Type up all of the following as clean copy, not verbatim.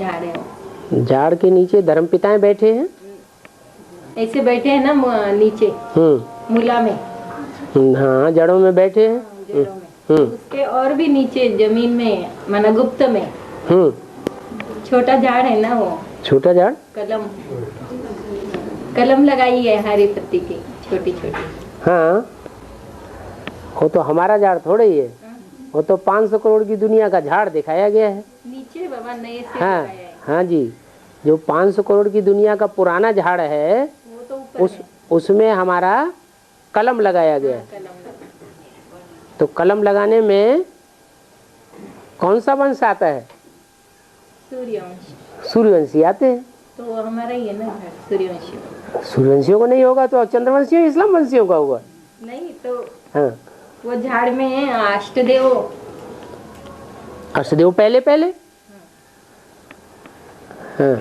झाड़ है वो। झाड़ के नीचे धर्मपिताएं बैठे हैं, ऐसे बैठे हैं ना नीचे मूला में। हाँ, जड़ों में बैठे हैं। जड़ों में उसके और भी नीचे जमीन में माना गुप्त में छोटा झाड़ है ना वो। छोटा झाड़ कलम लगाई है हरी पत्ती की छोटी छोटी। हाँ, वो तो हमारा झाड़ थोड़ा ही है, वो तो 500 करोड़ की दुनिया का झाड़ दिखाया गया है नीचे बाबा नए से। हाँ हाँ जी, जो 500 करोड़ की दुनिया का पुराना झाड़ है वो तो ऊपर है। उसमें हमारा कलम लगाया गया है। तो कलम लगाने में कौन सा वंश आता है? सूर्यवंशी आते हैं। तो हमारा ही है ना सूर्यवंशी। सूर्यवंशियों को नहीं होगा तो चंद्रवंशियों इस्लाम वंशियों का होगा। नहीं तो हाँ, वो झाड़ में है अष्टदेव। अष्टदेव पहले पहले। हाँ,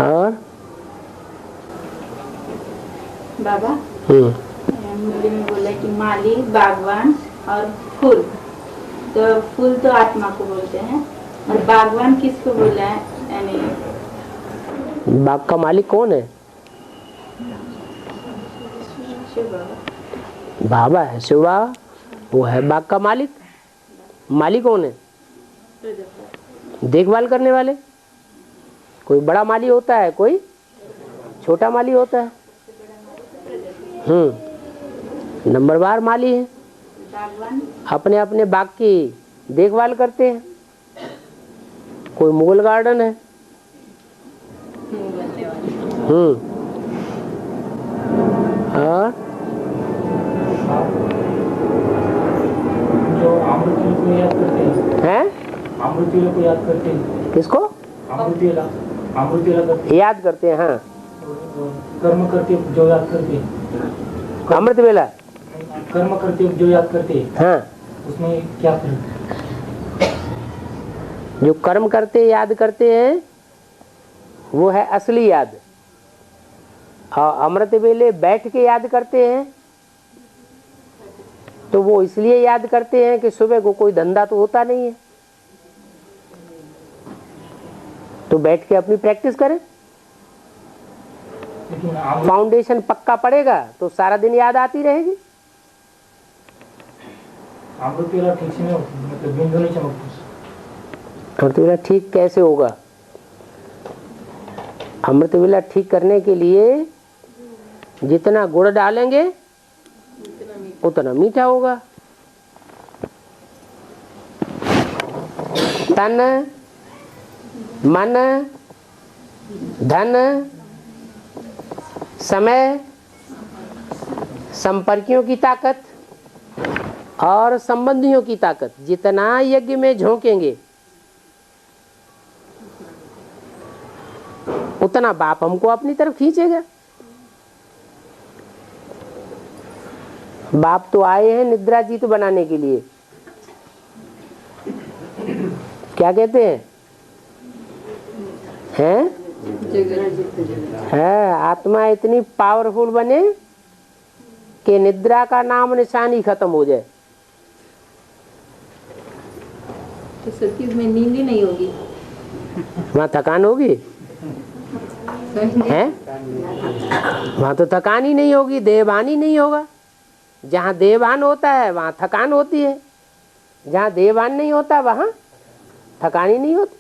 और बाबा मुझे में बोला कि माली बागवान और फूल, तो फूल तो आत्मा को बोलते हैं और बागवान किसको बोला है? यानी बाग का मालिक कौन है? बाबा है, शिव बाबा, वो है बाग का मालिक। मालिक कौन है? देखभाल करने वाले। कोई बड़ा माली होता है, कोई छोटा माली होता है। नंबरवार माली है, अपने अपने बाग की देखभाल करते हैं। कोई मुगल गार्डन है। और जो अमृतवेला को याद करते हैं, अमृतवेला को याद करते हैं। किसको? अमृतवेला करते याद करते हैं। हाँ, कर्म करते जो याद करते हैं। अमृतवेला कर्म करते जो याद करते हैं। हाँ, उसमें क्या फर्क? जो कर्म करते याद करते हैं वो है असली याद, और अमृत वेले बैठ के याद करते हैं तो वो इसलिए याद करते हैं कि सुबह को कोई धंधा तो होता नहीं है, तो बैठ के अपनी प्रैक्टिस करें। फाउंडेशन पक्का पड़ेगा तो सारा दिन याद आती रहेगी। अमृतवेला ठीक से नहीं होती, मतलब बिंदु नहीं चमकती। अमृतवेला ठीक कैसे होगा? अमृतवेला ठीक करने के लिए जितना गुड़ डालेंगे उतना मीठा होगा। तन मन धन समय संपर्कियों की ताकत और संबंधियों की ताकत जितना यज्ञ में झोंकेंगे उतना बाप हमको अपनी तरफ खींचेगा। बाप तो आए हैं निद्रा जीत बनाने के लिए। क्या कहते हैं? है आत्मा इतनी पावरफुल बने कि निद्रा का नाम निशान ही खत्म हो जाए। तो सत्युग में नींद ही नहीं होगी, वहाँ थकान होगी है? वहाँ तो थकान ही नहीं होगी, देहभान ही नहीं होगा। जहाँ देहभान होता है वहाँ थकान होती है, जहाँ देहभान नहीं होता वहाँ थकान ही नहीं होती।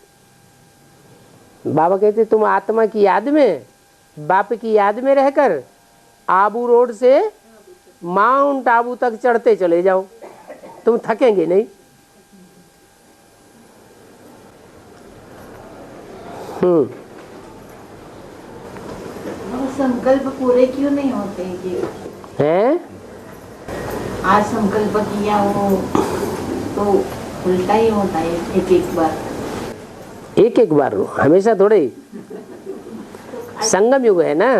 बाबा कहते तुम आत्मा की याद में, बाप की याद में रहकर आबू रोड से माउंट आबू तक चढ़ते चले जाओ, तुम थकेंगे नहीं। संकल्प पूरे क्यों नहीं होते हैं? आज संकल्प किया हो तो उल्टा ही होता है एक एक बार हमेशा थोड़े। संगम युग है ना,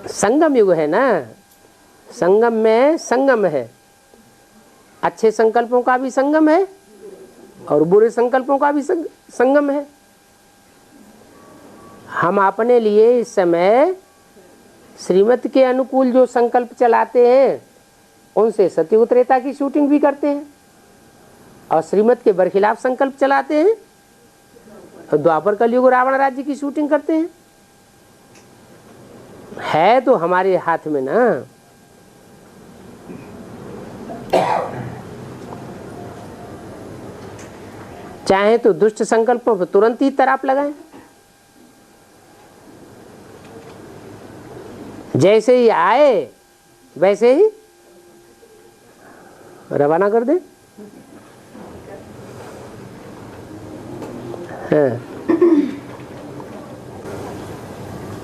संगम युग है ना। संगम में संगम है, अच्छे संकल्पों का भी संगम है और बुरे संकल्पों का भी संगम है। हम अपने लिए इस समय श्रीमत के अनुकूल जो संकल्प चलाते हैं उनसे सत्युग त्रेता की शूटिंग भी करते हैं। और श्रीमत के बरखिलाफ संकल्प चलाते हैं और द्वापर कलयुग रावण राज्य की शूटिंग करते हैं। है तो हमारे हाथ में ना। चाहे तो दुष्ट संकल्पों पर तुरंत ही तराप लगाएं, जैसे ही आए वैसे ही रवाना कर दे।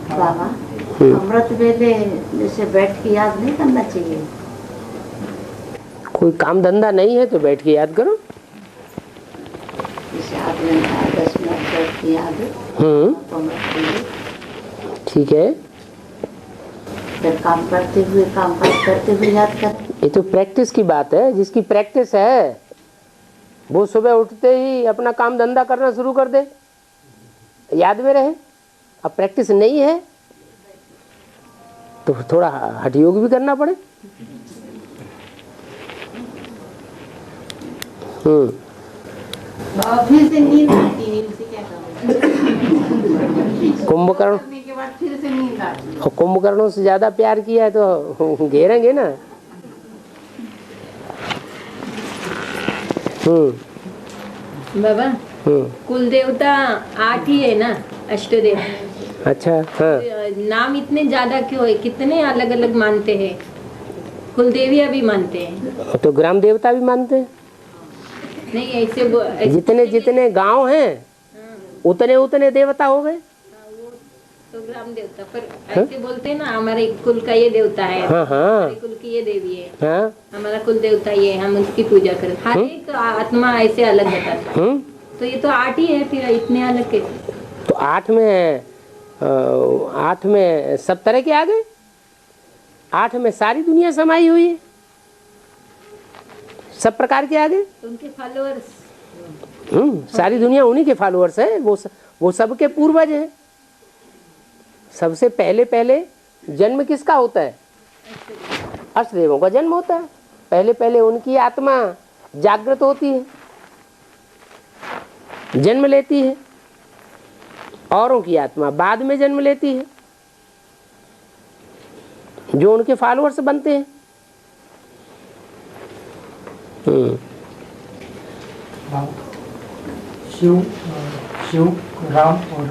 बाबा, अमृत वेले जैसे बैठ के याद नहीं करना चाहिए? कोई काम धंधा नहीं है तो बैठ के याद करो। जैसे आदमी 10 मिनट बैठ के याद ठीक है। फिर काम करते हुए याद कर। ये तो प्रैक्टिस की बात है। जिसकी प्रैक्टिस है वो सुबह उठते ही अपना काम धंधा करना शुरू कर दे, याद में रहे। अब प्रैक्टिस नहीं है तो थोड़ा हठ योग भी करना पड़े। फिर से नींद आती है, उसे क्या करें? कुंभकर्ण करने के बाद फिर से नींद आती है। और कुंभकर्णों से ज्यादा प्यार किया है तो घेरेंगे ना। बाबा, कुल देवता 8 ही है ना, अष्टदेव। अच्छा, हाँ। नाम इतने ज्यादा क्यों है? कितने अलग अलग मानते हैं? कुल देविया भी मानते हैं तो ग्राम देवता भी मानते हैं। नहीं, ऐसे जितने जितने गांव हैं उतने उतने देवता हो गए। तो ग्राम देवता पर ऐसे बोलते हैं ना, हमारे कुल का ये देवता है, हाँ, हाँ। हमारे कुल की ये देवी है, हाँ। हमारा कुल देवता ये है, हम उसकी पूजा करें। हर एक आत्मा ऐसे अलग बताता है। तो ये तो 8 ही है, फिर इतने अलग कैसे? तो 8 में सब तरह के आ गए। 8 में सारी दुनिया समाई हुई है, सब प्रकार के आ गए। तो उनके फॉलोअर्स सारी दुनिया उन्हीं के फॉलोअर्स है। वो सबके पूर्वज हैं। सबसे पहले जन्म किसका होता है? अष्टदेवों का जन्म होता है। पहले उनकी आत्मा जागृत होती है, जन्म लेती है। औरों की आत्मा बाद में जन्म लेती है, जो उनके फॉलोअर्स बनते हैं। शिव, राम और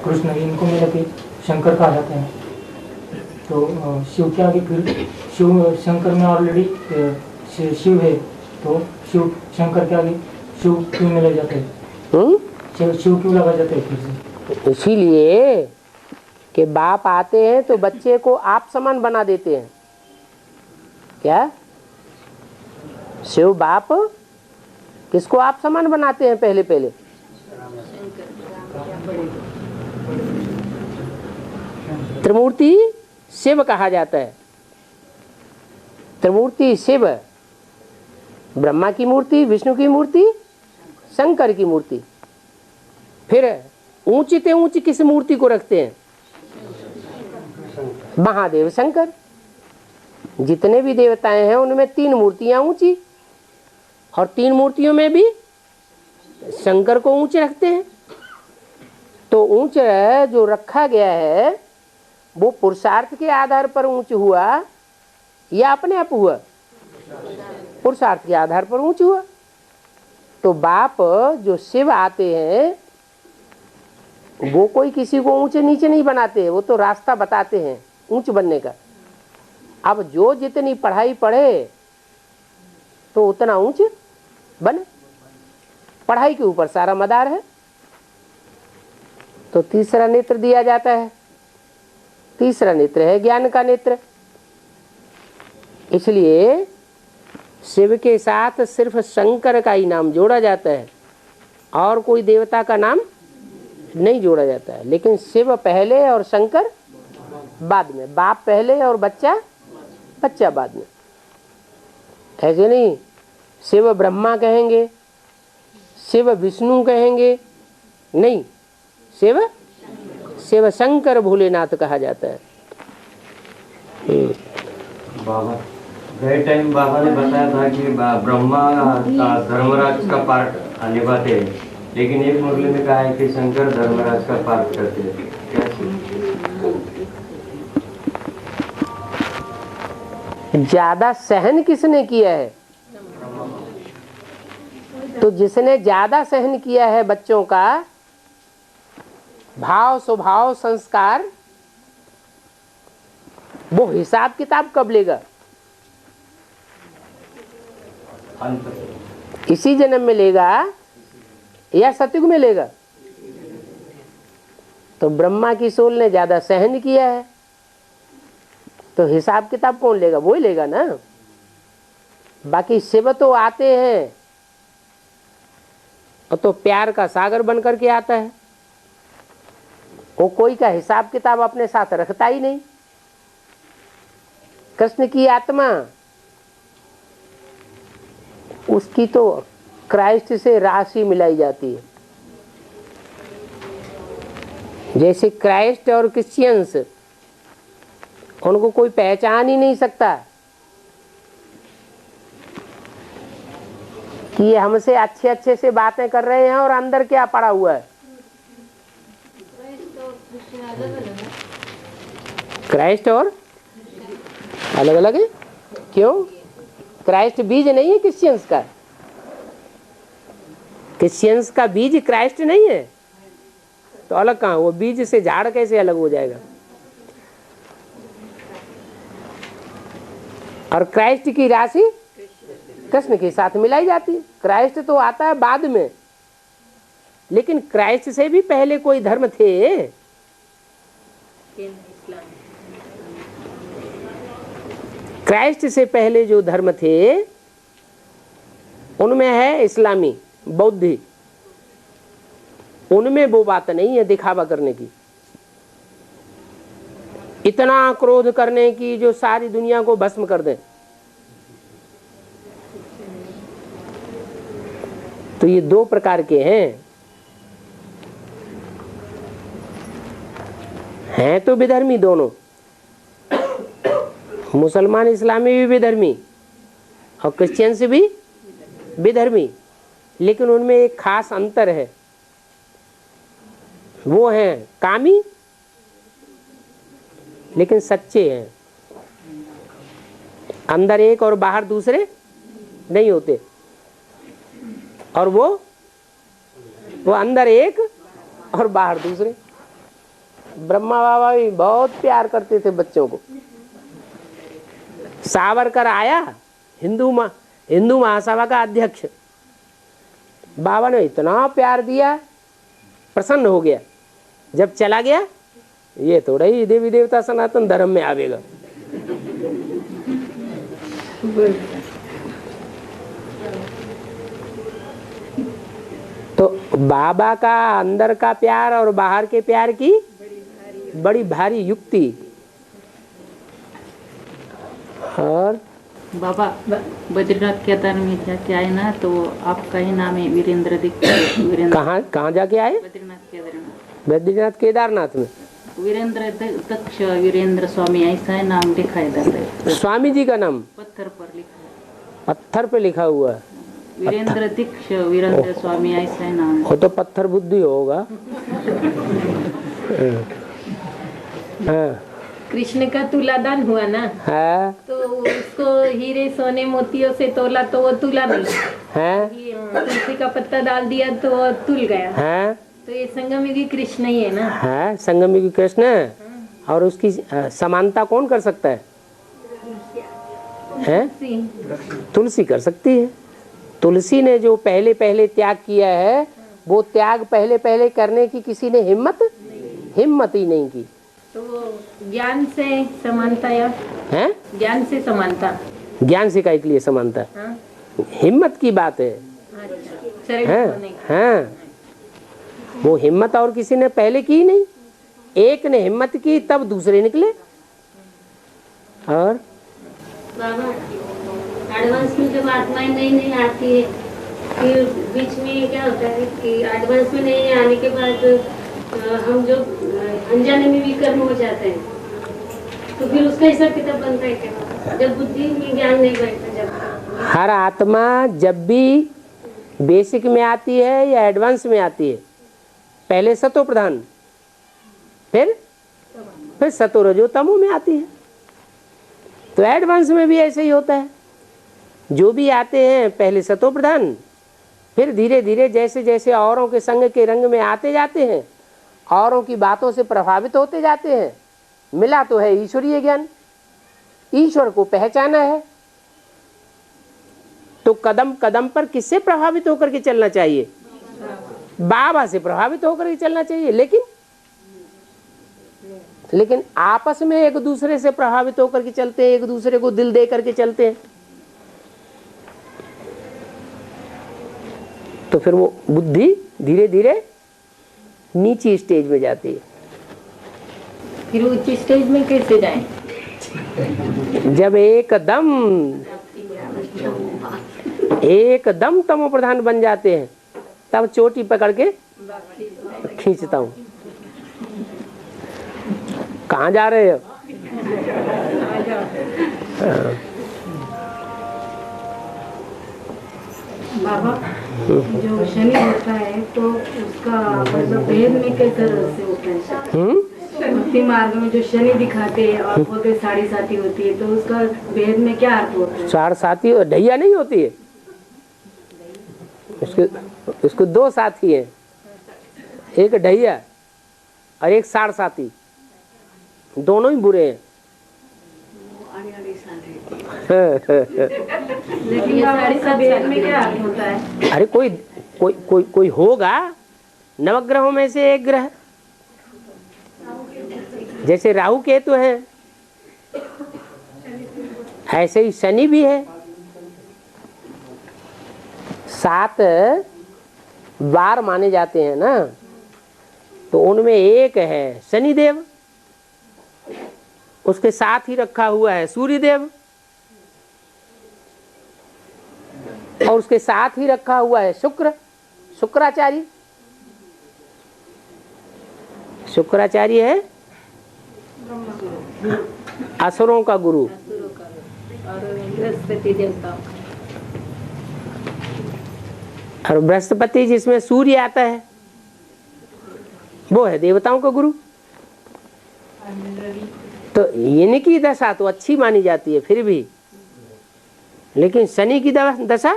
कृष्ण इनको मिला के शंकर कहा जाता है। तो शिव के आगे फिर शिव शंकर में ऑलरेडी शिव है, तो शिव शंकर के आगे शिव क्यों मिला जाता है? शिव क्यों लगा जाता है फिर से? इसीलिए कि बाप आते हैं तो बच्चे को आप समान बना देते हैं। क्या शिव बाप किसको आप समान बनाते हैं? पहले त्रिमूर्ति शिव कहा जाता है। त्रिमूर्ति शिव, ब्रह्मा की मूर्ति, विष्णु की मूर्ति, शंकर की मूर्ति। फिर ऊंची से ऊंची किस मूर्ति को रखते हैं? महादेव शंकर। जितने भी देवताएं हैं उनमें 3 मूर्तियां ऊंची, और 3 मूर्तियों में भी शंकर को ऊंचे रखते हैं। तो ऊंचा जो रखा गया है वो पुरुषार्थ के आधार पर ऊंच हुआ या अपने आप हुआ? पुरुषार्थ के आधार पर ऊंच हुआ। तो बाप जो शिव आते हैं वो कोई किसी को ऊंचे नीचे नहीं बनाते, वो तो रास्ता बताते हैं ऊंच बनने का। अब जो जितनी पढ़ाई पढ़े तो उतना ऊंच बने। पढ़ाई के ऊपर सारा मदार है। तो तीसरा नेत्र दिया जाता है। तीसरा नेत्र है ज्ञान का नेत्र। इसलिए शिव के साथ सिर्फ शंकर का ही नाम जोड़ा जाता है और कोई देवता का नाम नहीं जोड़ा जाता है। लेकिन शिव पहले और शंकर बाद में, बाप पहले और बच्चा बाद में। ऐसे नहीं शिव ब्रह्मा कहेंगे, शिव विष्णु कहेंगे, नहीं, शिव शंकर भोलेनाथ कहा जाता है। बाबा, गए टाइम बाबा ने बताया था कि ब्रह्मा का धर्मराज का पार्ट निभाते हैं, लेकिन एक मुरली में कहा है कि शंकर धर्मराज का पार्ट करते हैं। ज्यादा सहन किसने किया है? तो जिसने ज्यादा सहन किया है बच्चों का भाव स्वभाव संस्कार, वो हिसाब किताब कब लेगा? इसी जन्म में लेगा या सतयुग में लेगा? तो ब्रह्मा की सोल ने ज्यादा सहन किया है, तो हिसाब किताब कौन लेगा? वो ही लेगा ना। बाकी शिव तो आते हैं और तो प्यार का सागर बन करके आता है, वो कोई का हिसाब किताब अपने साथ रखता ही नहीं। कृष्ण की आत्मा उसकी तो क्राइस्ट से राशि मिलाई जाती है। जैसे क्राइस्ट और क्रिश्चियंस, उनको कोई पहचान ही नहीं सकता कि ये हमसे अच्छे अच्छे से बातें कर रहे हैं और अंदर क्या पड़ा हुआ है। क्राइस्ट और अलग अलग है। क्यों? क्राइस्ट बीज नहीं है क्रिश्चियंस का। क्रिश्चियंस का बीज क्राइस्ट नहीं है, तो अलग कहाँ? वो बीज से झाड़ कैसे अलग हो जाएगा? और क्राइस्ट की राशि कृष्ण के साथ मिलाई जाती है। क्राइस्ट तो आता है बाद में, लेकिन क्राइस्ट से भी पहले कोई धर्म थे। क्राइस्ट से पहले जो धर्म थे उनमें है इस्लामी, बौद्धि। उनमें वो बात नहीं है दिखावा करने की, इतना क्रोध करने की जो सारी दुनिया को भस्म कर दे। तो ये दो प्रकार के हैं तो विधर्मी दोनों। मुसलमान इस्लामी भी विधर्मी और क्रिश्चियंस भी विधर्मी, लेकिन उनमें एक खास अंतर है। वो हैं कामी लेकिन सच्चे हैं, अंदर एक और बाहर दूसरे नहीं होते। और वो अंदर एक और बाहर दूसरे। ब्रह्मा बाबा भी बहुत प्यार करते थे बच्चों को। सावरकर आया, हिंदू महासभा का अध्यक्ष, बाबा ने इतना प्यार दिया, प्रसन्न हो गया। जब चला गया, ये थोड़ा ही देवी देवता सनातन धर्म में आवेगा। तो बाबा का अंदर का प्यार और बाहर के प्यार की बड़ी भारी युक्ति। और बाबा बद्रीनाथ केदार में जाके आए ना, तो आपका ही नाम है वीरेंद्र दीक्षित। कहाँ जाके आए? बद्रीनाथ केदारनाथ में वीरेंद्र दक्ष वीरेंद्र स्वामी ऐसा है नाम दिखाई देता है। स्वामी जी का नाम पत्थर पर लिखा है। पत्थर पे लिखा हुआ है वीरेंद्र दीक्ष वीरेंद्र स्वामी ऐसा है नाम। वो तो पत्थर बुद्धि होगा। हाँ। कृष्ण का तुलादान हुआ ना, है तो उसको हीरे सोने मोतियों से तोला तो वो तुला नहीं है। तुलसी का पत्ता डाल दिया तो वो तुल गया है। तो ये संगमयुगी कृष्ण ही है ना। है संगमयुगी कृष्ण है। और उसकी समानता कौन कर सकता है? तुलसी कर सकती है। तुलसी ने जो पहले पहले त्याग किया है, वो त्याग पहले पहले करने की किसी ने हिम्मत ही नहीं की। तो ज्ञान से समानता या है? ज्ञान से समानता, ज्ञान से काय के लिए समानता? हाँ? हिम्मत की बात है। हाँ, वो हिम्मत और किसी ने पहले की नहीं। एक ने हिम्मत की तब दूसरे निकले। और बाबा एडवांस में जब आत्माएं नई आती है, फिर बीच में क्या होता है कि एडवांस में नहीं आने के बाद हम जो अनजाने में भी कर्म हो जाते हैं, तो फिर उसका हिसाब किताब बनता है क्या, जब बुद्धि में ज्ञान नहीं बैठता जब? हर आत्मा जब भी बेसिक में आती है या एडवांस में आती है, पहले सतो प्रधान, फिर सतो रजो तमो में आती है। तो एडवांस में भी ऐसे ही होता है, जो भी आते हैं पहले सतो प्रधान, फिर धीरे धीरे जैसे जैसे औरों के संग के रंग में आते जाते हैं, औरों की बातों से प्रभावित होते जाते हैं। मिला तो है ईश्वरीय ज्ञान, ईश्वर को पहचाना है, तो कदम कदम पर किससे प्रभावित होकर के चलना चाहिए? बाबा से प्रभावित होकर के चलना चाहिए। लेकिन आपस में एक दूसरे से प्रभावित होकर के चलते हैं, एक दूसरे को दिल दे करके चलते हैं, तो फिर वो बुद्धि धीरे धीरे नीची स्टेज में जाती है। फिर उच्च स्टेज में कैसे जाएं? जब एकदम तमो प्रधान बन जाते हैं, तब चोटी पकड़ के खींचता हूँ। कहाँ जा रहे हो? बाबा, जो शनि होता है तो उसका मतलब भेद में किस तरह से होता है? भक्ति मार्ग में जो शनि दिखाते हैं और बोलते साढ़े साथी होती है, तो उसका भेद में क्या अर्थ होता है? साढ़े साथी ढैया नहीं होती है, उसको दो साथी हैं, एक ढैया और एक साढ़ साथी, दोनों ही बुरे हैं। लेकिन इसका भेद में क्या अर्थ होता है? अरे कोई होगा नवग्रहों में से एक ग्रह, जैसे राहु केतु है, ऐसे ही शनि भी है। 7 वार माने जाते हैं ना, तो उनमें एक है शनिदेव, उसके साथ ही रखा हुआ है सूर्यदेव, और उसके साथ ही रखा हुआ है शुक्राचार्य। शुक्राचार्य है असुरों का गुरु, और बृहस्पति देवताओं का। और बृहस्पति जिसमें सूर्य आता है वो है देवताओं का गुरु। तो इनकी दशा तो अच्छी मानी जाती है फिर भी, लेकिन शनि की दशा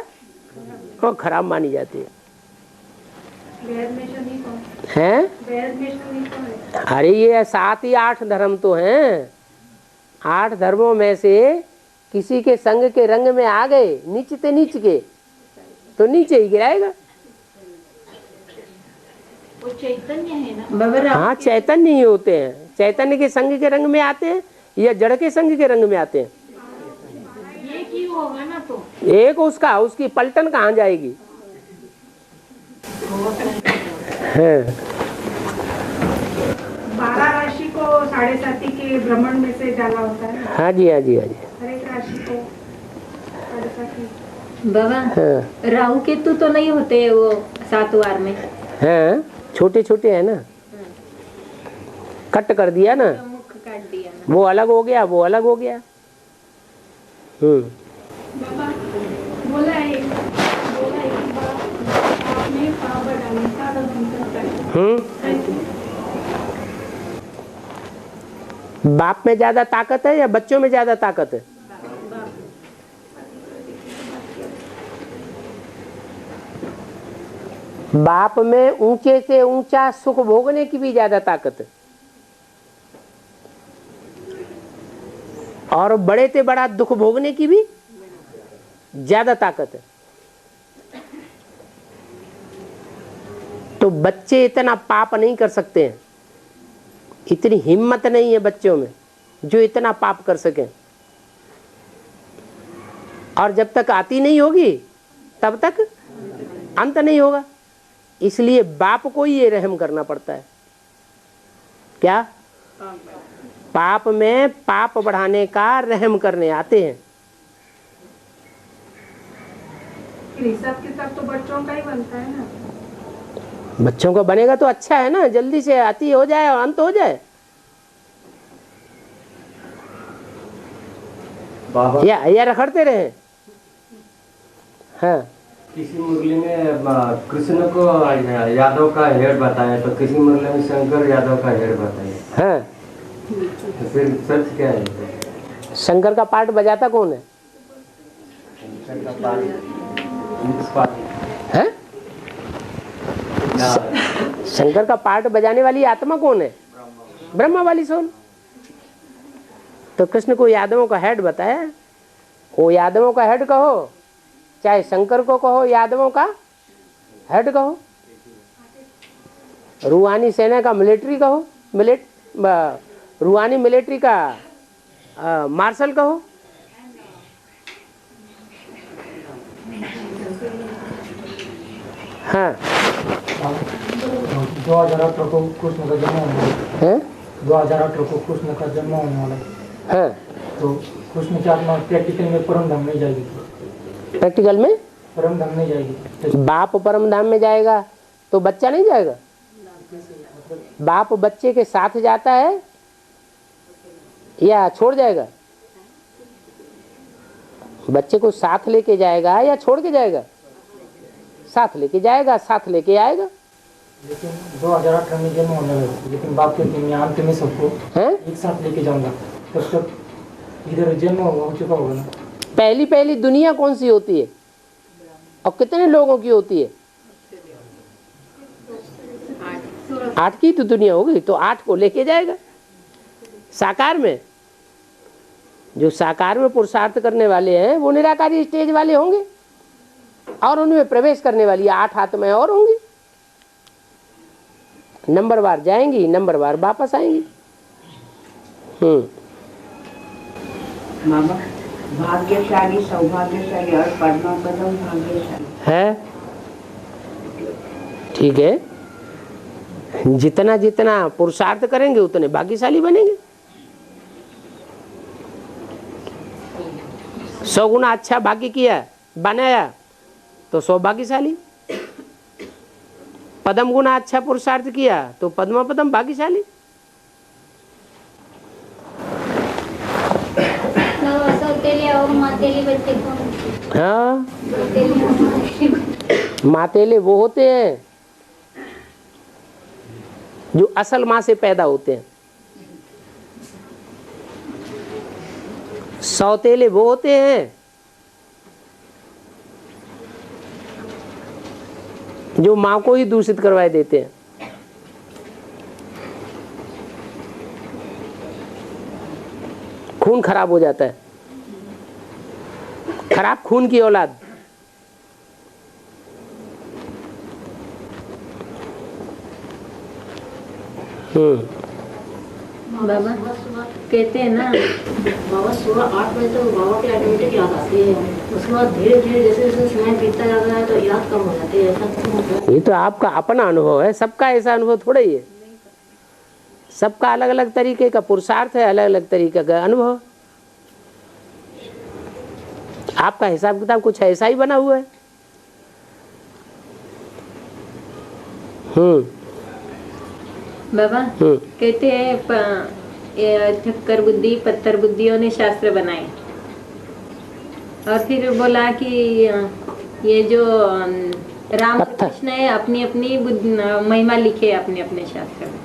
वो खराब मानी जाती है। अरे ये 7 या 8 धर्म तो हैं, 8 धर्मों में से किसी के संग के रंग में आ गए नीचते नीच के, तो नीचे ही गिराएगा। वो चैतन्य है ना? हाँ, चैतन्य ही होते हैं। चैतन्य के संग के रंग में आते हैं या जड़ के संग के रंग में आते हैं? एक ही होगा ना, तो एक उसकी पलटन कहाँ जाएगी? है 12 राशि को 7.5 के भ्रमण में से डाला होता है। हाँ जी, हाँ जी, हाँ जी। हर एक राशि को 7.5। बाबा, हाँ। राहु केतु तो नहीं होते वो 7 वार में? हैं, छोटे छोटे है ना, कट कर दिया ना, मुख काट दिया ना, वो अलग हो गया, वो अलग हो गया। बाबा बोला है कि आपने पाँव बढ़ाने का बाप में ज्यादा ताकत है या बच्चों में ज्यादा ताकत है? बाप में ऊंचे से ऊंचा सुख भोगने की भी ज्यादा ताकत है, और बड़े से बड़ा दुख भोगने की भी ज्यादा ताकत है। तो बच्चे इतना पाप नहीं कर सकते हैं, इतनी हिम्मत नहीं है बच्चों में जो इतना पाप कर सके, और जब तक आती नहीं होगी तब तक अंत नहीं होगा। इसलिए बाप को ही ये रहम करना पड़ता है। क्या? पाप में पाप बढ़ाने का रहम करने आते हैं। हिसाब किताब तो बच्चों का ही बनता है ना। बच्चों का बनेगा तो अच्छा है ना, जल्दी से अति हो जाए और अंत हो जाए। बाबा या रखड़ते रहे। हाँ, किसी मुरली में कृष्ण को यादव का हेड बताया, तो किसी मुरली में शंकर यादव का हेड बताया। हाँ, तो फिर सच क्या है? शंकर का पार्ट बजाता कौन है? शंकर का पार्ट हैं? शंकर का पार्ट बजाने वाली आत्मा कौन है? ब्रह्मा वाली सोल। तो कृष्ण को यादवों का हेड बताया। वो यादवों का हेड कहो, चाहे शंकर को कहो यादवों का हेड कहो, रूहानी सेना का मिलिट्री कहो, रूहानी मिलिट्री का मार्शल कहो। हाँ, 2018 को कृष्ण का जन्म होने वाला है। 2018 को कृष्ण का जन्म होने वाला है। हाँ, तो कृष्ण की आत्मा प्रैक्टिकल में परम धाम नहीं जाएगी। प्रैक्टिकल में परम धाम नहीं जाएगी। बाप परम धाम में जाएगा तो बच्चा नहीं जाएगा? बाप बच्चे के साथ जाता है या छोड़ जाएगा? बच्चे को साथ लेके जाएगा या छोड़ के जाएगा? साथ लेके जाएगा, साथ लेके आएगा। लेकिन 2018 में जन्म होने वाला है, लेकिन बाप के दिन अंत में सबको एक साथ लेके जाऊंगा। तब तक इधर जन्म हो चुका होगा ना। पहली दुनिया कौन सी होती है और कितने लोगों की होती है? 8 की तो दुनिया होगी, तो 8 को लेके जाएगा। साकार में जो साकार में पुरुषार्थ करने वाले हैं वो निराकारी स्टेज वाले होंगे, और उनमें प्रवेश करने वाली 8 आत्माएं और होंगी। नंबरवार जाएंगी, नंबरवार वापस आएंगी। मामा, भाग्यशाली, सौभाग्यशाली और परम पदम भाग्यशाली है। ठीक है, जितना जितना पुरुषार्थ करेंगे उतने भाग्यशाली बनेंगे। 100 गुना अच्छा भाग्य किया बनाया तो सौभाग्यशाली। पदम गुना अच्छा पुरुषार्थ किया तो पद्मा पदम भाग्यशाली। हाँ, मातेले वो होते हैं जो असल माँ से पैदा होते हैं। सौतेले वो होते हैं जो माँ को ही दूषित करवाए देते हैं। खून खराब हो जाता है, खराब खून की औलाद। बाबा कहते हैं ना, बाबा सुबह 8 बजे तक बाबा की ऑटोमेटिक याद आती है, उसके बाद धीरे धीरे जैसे जैसे समय बीतता जाता है तो याद कम हो जाती है। ऐसा क्यों होता है? ये तो आपका अपना अनुभव है, सबका ऐसा अनुभव थोड़ा ही है। सबका अलग अलग तरीके का पुरुषार्थ है, अलग अलग तरीके का अनुभव। आपका हिसाब किताब कुछ ऐसा ही बना हुआ है। बाबा कहते हैं ठक्कर बुद्धि पत्थर बुद्धियों ने शास्त्र बनाए, और फिर बोला कि ये जो राम और कृष्ण है अपनी अपनी महिमा लिखे अपने अपने शास्त्र में।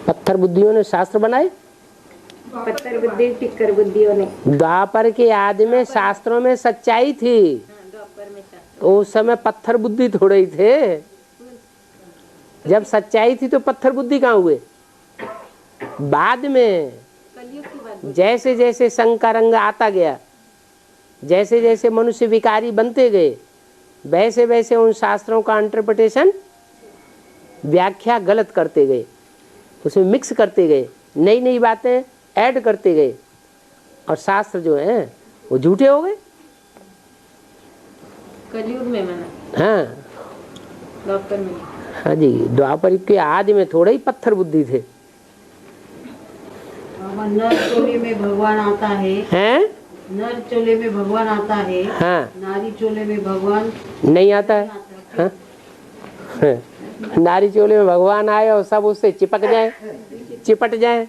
पत्थर बुद्धियों ने शास्त्र बनाए, पत्थर बुद्धि टिक्कर बुद्धियों ने। द्वापर के आदि में शास्त्रों में सच्चाई थी, तो उस समय पत्थर बुद्धि थोड़े ही थे। जब सच्चाई थी तो पत्थर बुद्धि कहाँ हुए? बाद में जैसे जैसे संग का रंग आता गया, जैसे जैसे मनुष्य विकारी बनते गए, वैसे वैसे उन शास्त्रों का इंटरप्रिटेशन व्याख्या गलत करते गए, उसमें मिक्स करते गए, नई नई बातें ऐड करते गए, और शास्त्र जो है वो झूठे हो गए। कलयुग में मना। हाँ, द्वापर में। हाँ जी, द्वापर के आदि में थोड़े ही पत्थर बुद्धि थे। नर चोले में भगवान आता है, हैं? नर चोले में भगवान आता है, हाँ, नारी चोले में भगवान नहीं आता है। हाँ? हाँ। नारी चोले में भगवान आए और सब उससे चिपट जाए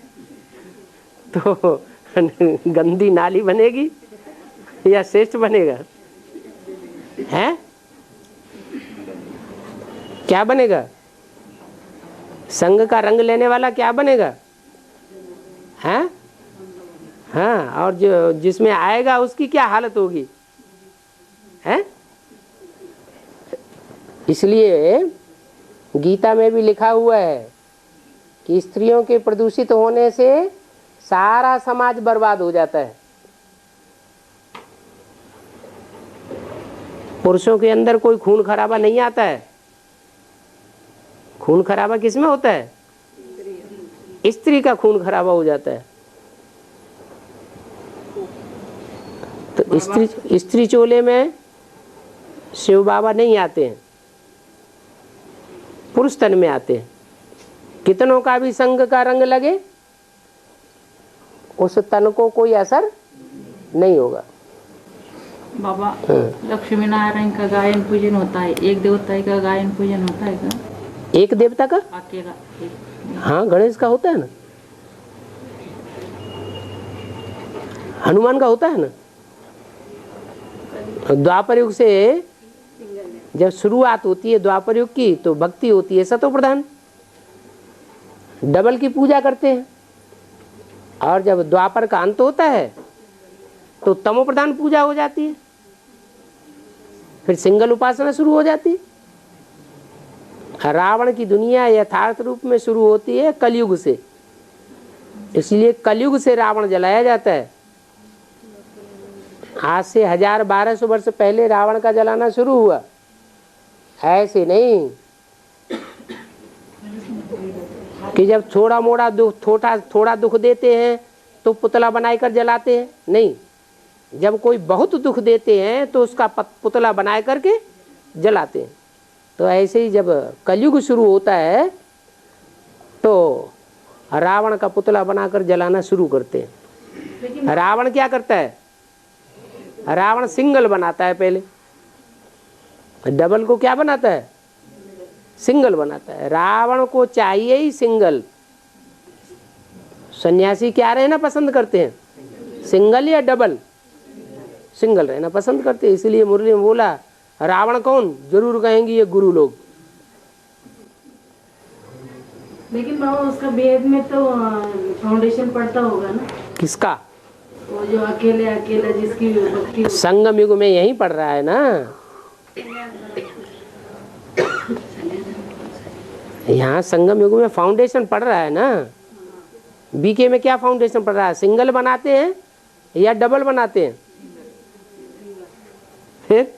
तो गंदी नाली बनेगी। या श्रेष्ठ बनेगा? हैं? क्या बनेगा? संग का रंग लेने वाला क्या बनेगा? हैं? हाँ, और जो जिसमें आएगा उसकी क्या हालत होगी? हैं? इसलिए गीता में भी लिखा हुआ है कि स्त्रियों के प्रदूषित होने से सारा समाज बर्बाद हो जाता है। पुरुषों के अंदर कोई खून खराबा नहीं आता है। खून खराबा किसमें होता है? स्त्री का खून खराबा हो जाता है। तो स्त्री चोले में शिव बाबा नहीं आते हैं, पुरुष तन में आते हैं। कितनों का भी संग का रंग लगे उस तन को कोई असर नहीं होगा। बाबा, लक्ष्मी नारायण का गायन पूजन होता है, एक देवता का गायन पूजन होता है क्या? एक देवता का? अकेला? हाँ, गणेश का होता है ना, हनुमान का होता है ना। द्वापर युग से जब शुरुआत होती है द्वापर युग की तो भक्ति होती है सतो प्रधान, डबल की पूजा करते हैं। और जब द्वापर का अंत होता है तो तमो प्रधान पूजा हो जाती है, फिर सिंगल उपासना शुरू हो जाती है। रावण की दुनिया यथार्थ रूप में शुरू होती है कलयुग से, इसलिए कलयुग से रावण जलाया जाता है। आज से 1000-1200 वर्ष पहले रावण का जलाना शुरू हुआ, ऐसे नहीं कि जब थोड़ा मोड़ा दुख थोड़ा दुख देते हैं तो पुतला बनाकर जलाते हैं। नहीं, जब कोई बहुत दुख देते हैं तो उसका पुतला बनाए करके जलाते हैं। तो ऐसे ही जब कलयुग शुरू होता है तो रावण का पुतला बनाकर जलाना शुरू करते हैं। रावण क्या करता है? रावण सिंगल बनाता है पहले, डबल को क्या बनाता है? सिंगल बनाता है। रावण को चाहिए ही सिंगल। सन्यासी क्या रहना पसंद करते हैं? सिंगल या डबल? सिंगल रहना पसंद करते हैं। इसलिए मुरली में बोला रावण कौन? जरूर कहेंगे ये गुरु लोग। लेकिन बाबा उसका वेद में तो फाउंडेशन पड़ता होगा ना? किसका? वो जो अकेला जिसकी भक्ति। संगम युग में यही पढ़ रहा है ना। यहाँ संगम युग में फाउंडेशन पढ़ रहा है ना। बीके में क्या फाउंडेशन पढ़ रहा है? सिंगल बनाते हैं या डबल बनाते हैं? फिर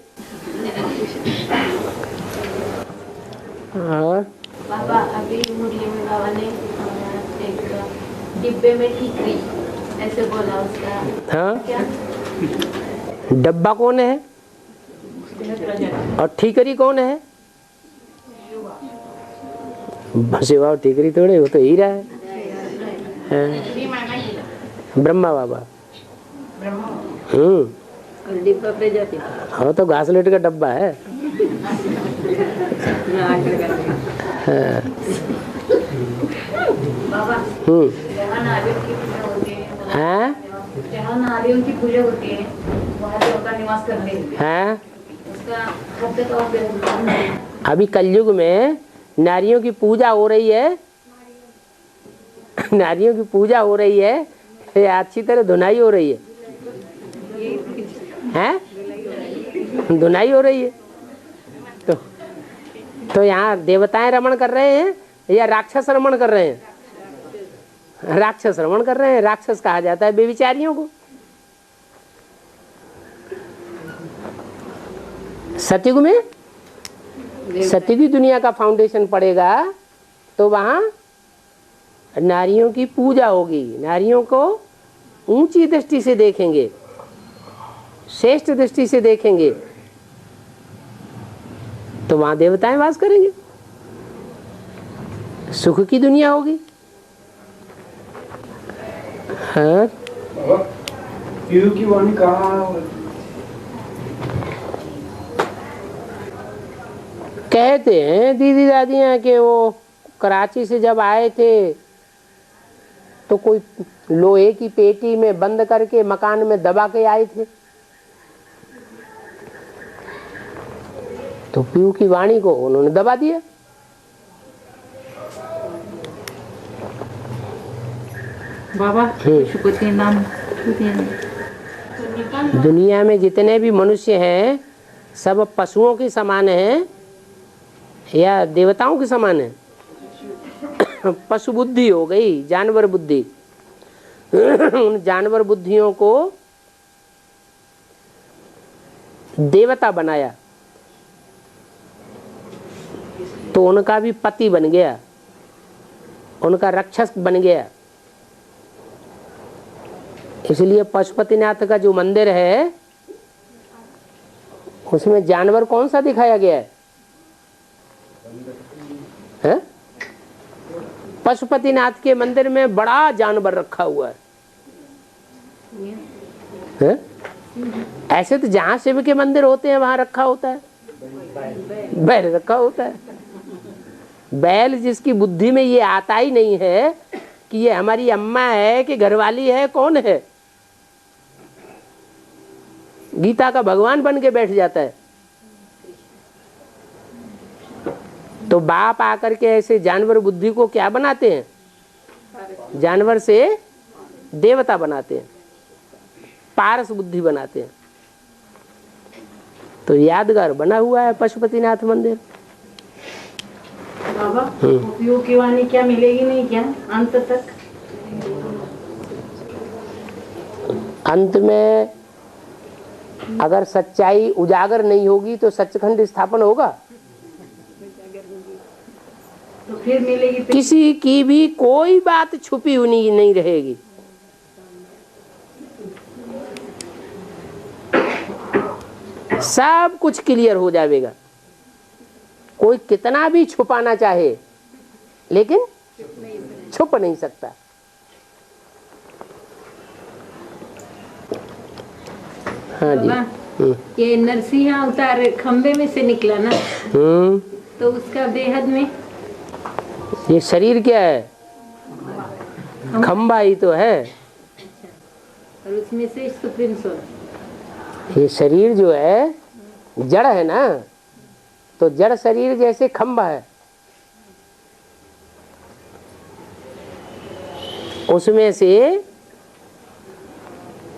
और बाबा अभी मुरली में बाबा ने एक डिब्बे में ठीकरी ऐसे बोला उसका। हाँ, क्या? डब्बा कौन है और ठीकरी कौन है? शिवा और ठीकरी थोड़े, वो तो हीरा है। ब्रह्मा बाबा। डिब्बा पे जाती। हाँ, तो घासलेट का डब्बा है। बाबा जहाँ नारियल की पूजा होती है, जहाँ नारियल की पूजा होती है वहाँ देवता निवास करते हैं। उसका हद का उपयोग। अभी कलयुग में नारियों की पूजा हो रही है, नारियों की पूजा हो रही है, ये अच्छी तरह धुनाई हो रही है, हैं? धुनाई हो रही है। तो यहाँ देवताएं रमण कर रहे हैं या राक्षस रमण कर रहे हैं? राक्षस रमण कर रहे हैं। राक्षस कहा जाता है बेविचारियों को। सतयुग में सतयुगी दुनिया का फाउंडेशन पड़ेगा तो वहाँ नारियों की पूजा होगी। नारियों को ऊंची दृष्टि से देखेंगे, श्रेष्ठ दृष्टि से देखेंगे, तो वहां देवताएं वास करेंगे, सुख की दुनिया होगी। हाँ, की वाणी कहाँ? कहते हैं दीदी दादियाँ कि वो कराची से जब आए थे तो कोई लोहे की पेटी में बंद करके मकान में दबा के आए थे। तो पीयू की वाणी को उन्होंने दबा दिया। बाबा पशुपति नाम दुनिया में जितने भी मनुष्य हैं सब पशुओं के समान हैं या देवताओं के समान है? पशु बुद्धि हो गई, जानवर बुद्धि। उन जानवर बुद्धियों को देवता बनाया तो उनका भी पति बन गया, उनका रक्षक बन गया। इसलिए पशुपतिनाथ का जो मंदिर है उसमें जानवर कौन सा दिखाया गया है? पशुपतिनाथ के मंदिर में बड़ा जानवर रखा हुआ है? ऐसे तो जहाँ शिव के मंदिर होते हैं वहां रखा होता है, बैल रखा होता है। बैल जिसकी बुद्धि में ये आता ही नहीं है कि ये हमारी अम्मा है कि घरवाली है, कौन है, गीता का भगवान बन के बैठ जाता है। तो बाप आकर के ऐसे जानवर बुद्धि को क्या बनाते हैं? जानवर से देवता बनाते हैं, पारस बुद्धि बनाते हैं। तो यादगार बना हुआ है पशुपतिनाथ मंदिर। बाबा उपयोग की वाणी क्या मिलेगी नहीं क्या अंत तक? अंत में अगर सच्चाई उजागर नहीं होगी तो सचखंड स्थापन होगा? तो फिर मिलेगी किसी की भी कोई बात छुपी हुई नहीं रहेगी। सब कुछ क्लियर हो जाएगा। कोई कितना भी छुपाना चाहे लेकिन छुप नहीं सकता। हाँ जी। ये नरसिंह अवतार खंबे में से निकला ना, तो उसका बेहद में ये शरीर क्या है? खंबा ही तो है। और उसमें से सुप्रीम सोल। ये शरीर जो है जड़ है ना, तो जड़ शरीर जैसे खंबा है, उसमें से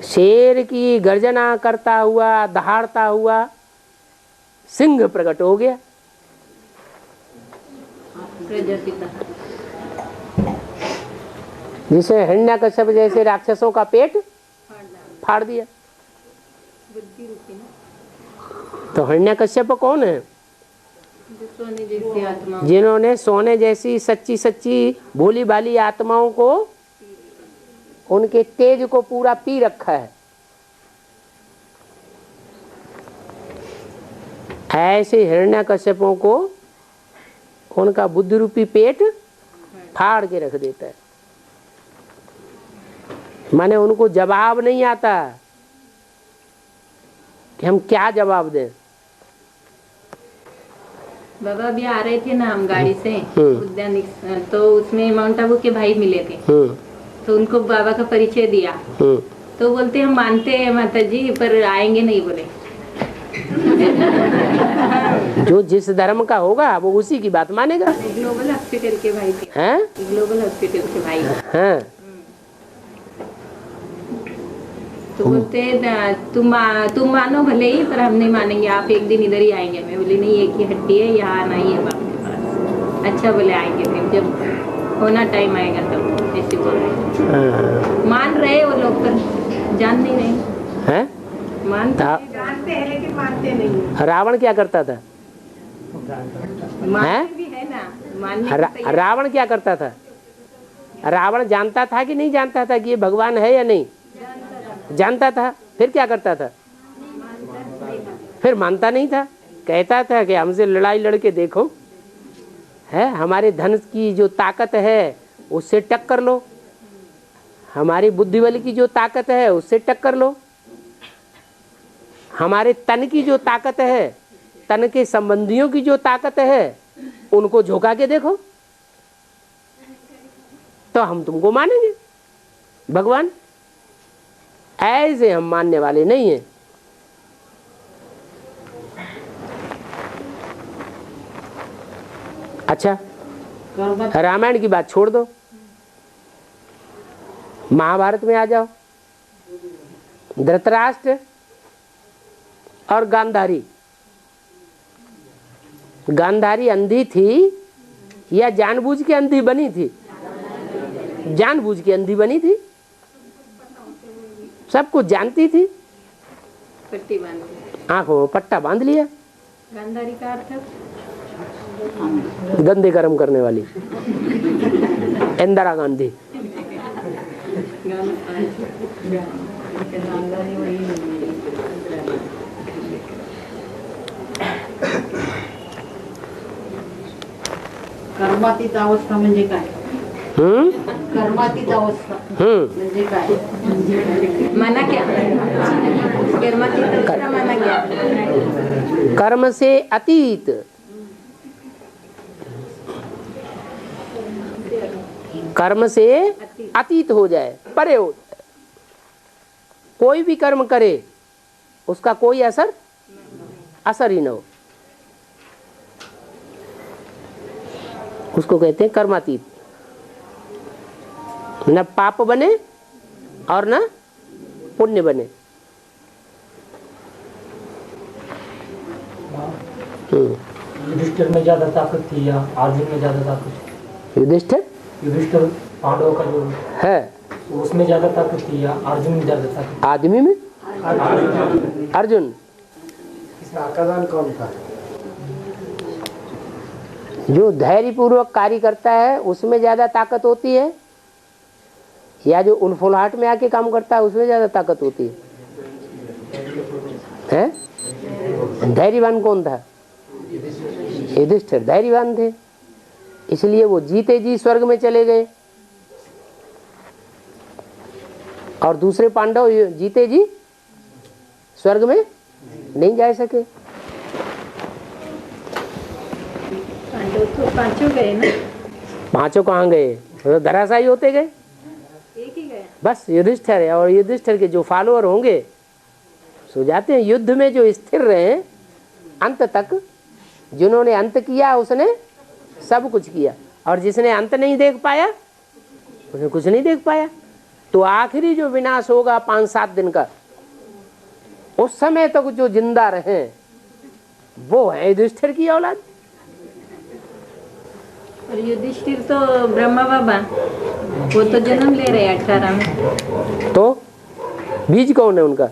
शेर की गर्जना करता हुआ दहाड़ता हुआ सिंह प्रकट हो गया। जिसे हिरण्यकश्यप जैसे राक्षसों का पेट फाड़ दिया। तो हिरण्यकश्यप कौन है? जिन्होंने सोने जैसी सच्ची सच्ची भोली भाली आत्माओं को, उनके तेज को पूरा पी रखा है। ऐसे हिरण्यकश्यपों को उनका बुद्धि रूपी पेट फाड़ के रख देता है। माने उनको जवाब नहीं आता कि हम क्या जवाब दें। बाबा अभी आ रहे थे ना हम गाड़ी से उद्यान, तो उसमें माउंट आबू के भाई मिले थे, तो उनको बाबा का परिचय दिया। तो बोलते हम मानते हैं माता जी, पर आएंगे नहीं बोले। जो जिस धर्म का होगा वो उसी की बात मानेगा। ग्लोबल हॉस्पिटल के भाई थे। हैं? ग्लोबल हॉस्पिटल के भाई हैं? तो बोलते तुम मानो भले ही, पर हम नहीं मानेंगे, आप एक दिन इधर ही आएंगे। मैं बोली नहीं, एक ही हड्डी है, यहाँ आना ही है बाप के पास। अच्छा बोले आएंगे, फिर जब होना टाइम आएगा तब। ऐसे बोल रहे, मान रहे वो लोग पर जान नहीं रहे हैं। जानते हैं लेकिन मानते नहीं। रावण क्या करता था? भी है ना, रावण क्या करता था? रावण जानता था कि नहीं जानता था कि ये भगवान है या नहीं? जानता था। फिर क्या करता था? फिर मानता नहीं था। कहता था कि हमसे लड़ाई लड़के देखो, है हमारे धन की जो ताकत है उससे टक्कर लो, हमारी बुद्धि बल की जो ताकत है उससे टक्कर लो, हमारे तन की जो ताकत है, तन के संबंधियों की जो ताकत है, उनको झोंका के देखो तो हम तुमको मानेंगे भगवान। ऐसे हम मानने वाले नहीं हैं। अच्छा, रामायण की बात छोड़ दो, महाभारत में आ जाओ। धृतराष्ट्र और गांधारी, गांधारी अंधी थी या जानबूझ के अंधी बनी थी? जानबूझ के अंधी बनी थी, सब कुछ जानती थी, पट्टी बांध ली, आंखों में पट्टा बांध लिया। गांधारी का अर्थ गंदे कर्म करने वाली इंदिरा गांधी। कर्मातीत अवस्था म्हणजे काय? कर्मातीत अवस्था म्हणजे काय? माना क्या? कर्मातीत अवस्था माना क्या? कर्म से अतीत, कर्म से अतीत हो जाए, परे हो जाए। कोई भी कर्म करे उसका कोई असर ही न हो, उसको कहते हैं कर्मातीत। न पाप बने और न पुण्य बने। युधिष्ठिर में ज्यादा ताकत थी या अर्जुन में ज्यादा ताकत? युधिष्ठिर पांडवों का जो है उसमें ज्यादा ताकत थी या अर्जुन में ज्यादा ताकत? आदमी में अर्जुन। इसका आकादान कौन था? जो धैर्य पूर्वक कार्य करता है उसमें ज्यादा ताकत होती है, या जो उलफुलाहट में आके काम करता है उसमें ज्यादा ताकत होती है? धैर्यवान कौन था? युधिष्ठिर धैर्यवान थे, इसलिए वो जीते जी स्वर्ग में चले गए, और दूसरे पांडव जीते जी स्वर्ग में नहीं जा सके। तो पांचों गए ना? पांचों कहाँ गए? तो धराशायी होते गए, एक ही गया बस युधिष्ठिर है। और युधिष्ठिर के जो फॉलोअर होंगे सो जाते हैं। युद्ध में जो स्थिर रहे अंत तक, जिन्होंने अंत किया उसने सब कुछ किया, और जिसने अंत नहीं देख पाया उसने कुछ नहीं देख पाया। तो आखिरी जो विनाश होगा 5-7 दिन का, उस समय तक जो जिंदा रहे वो है युधिष्ठिर की औलाद। और युधिष्ठिर तो ब्रह्मा बाबा, वो तो जन्म ले रहे 18 में। तो बीज कौन है उनका?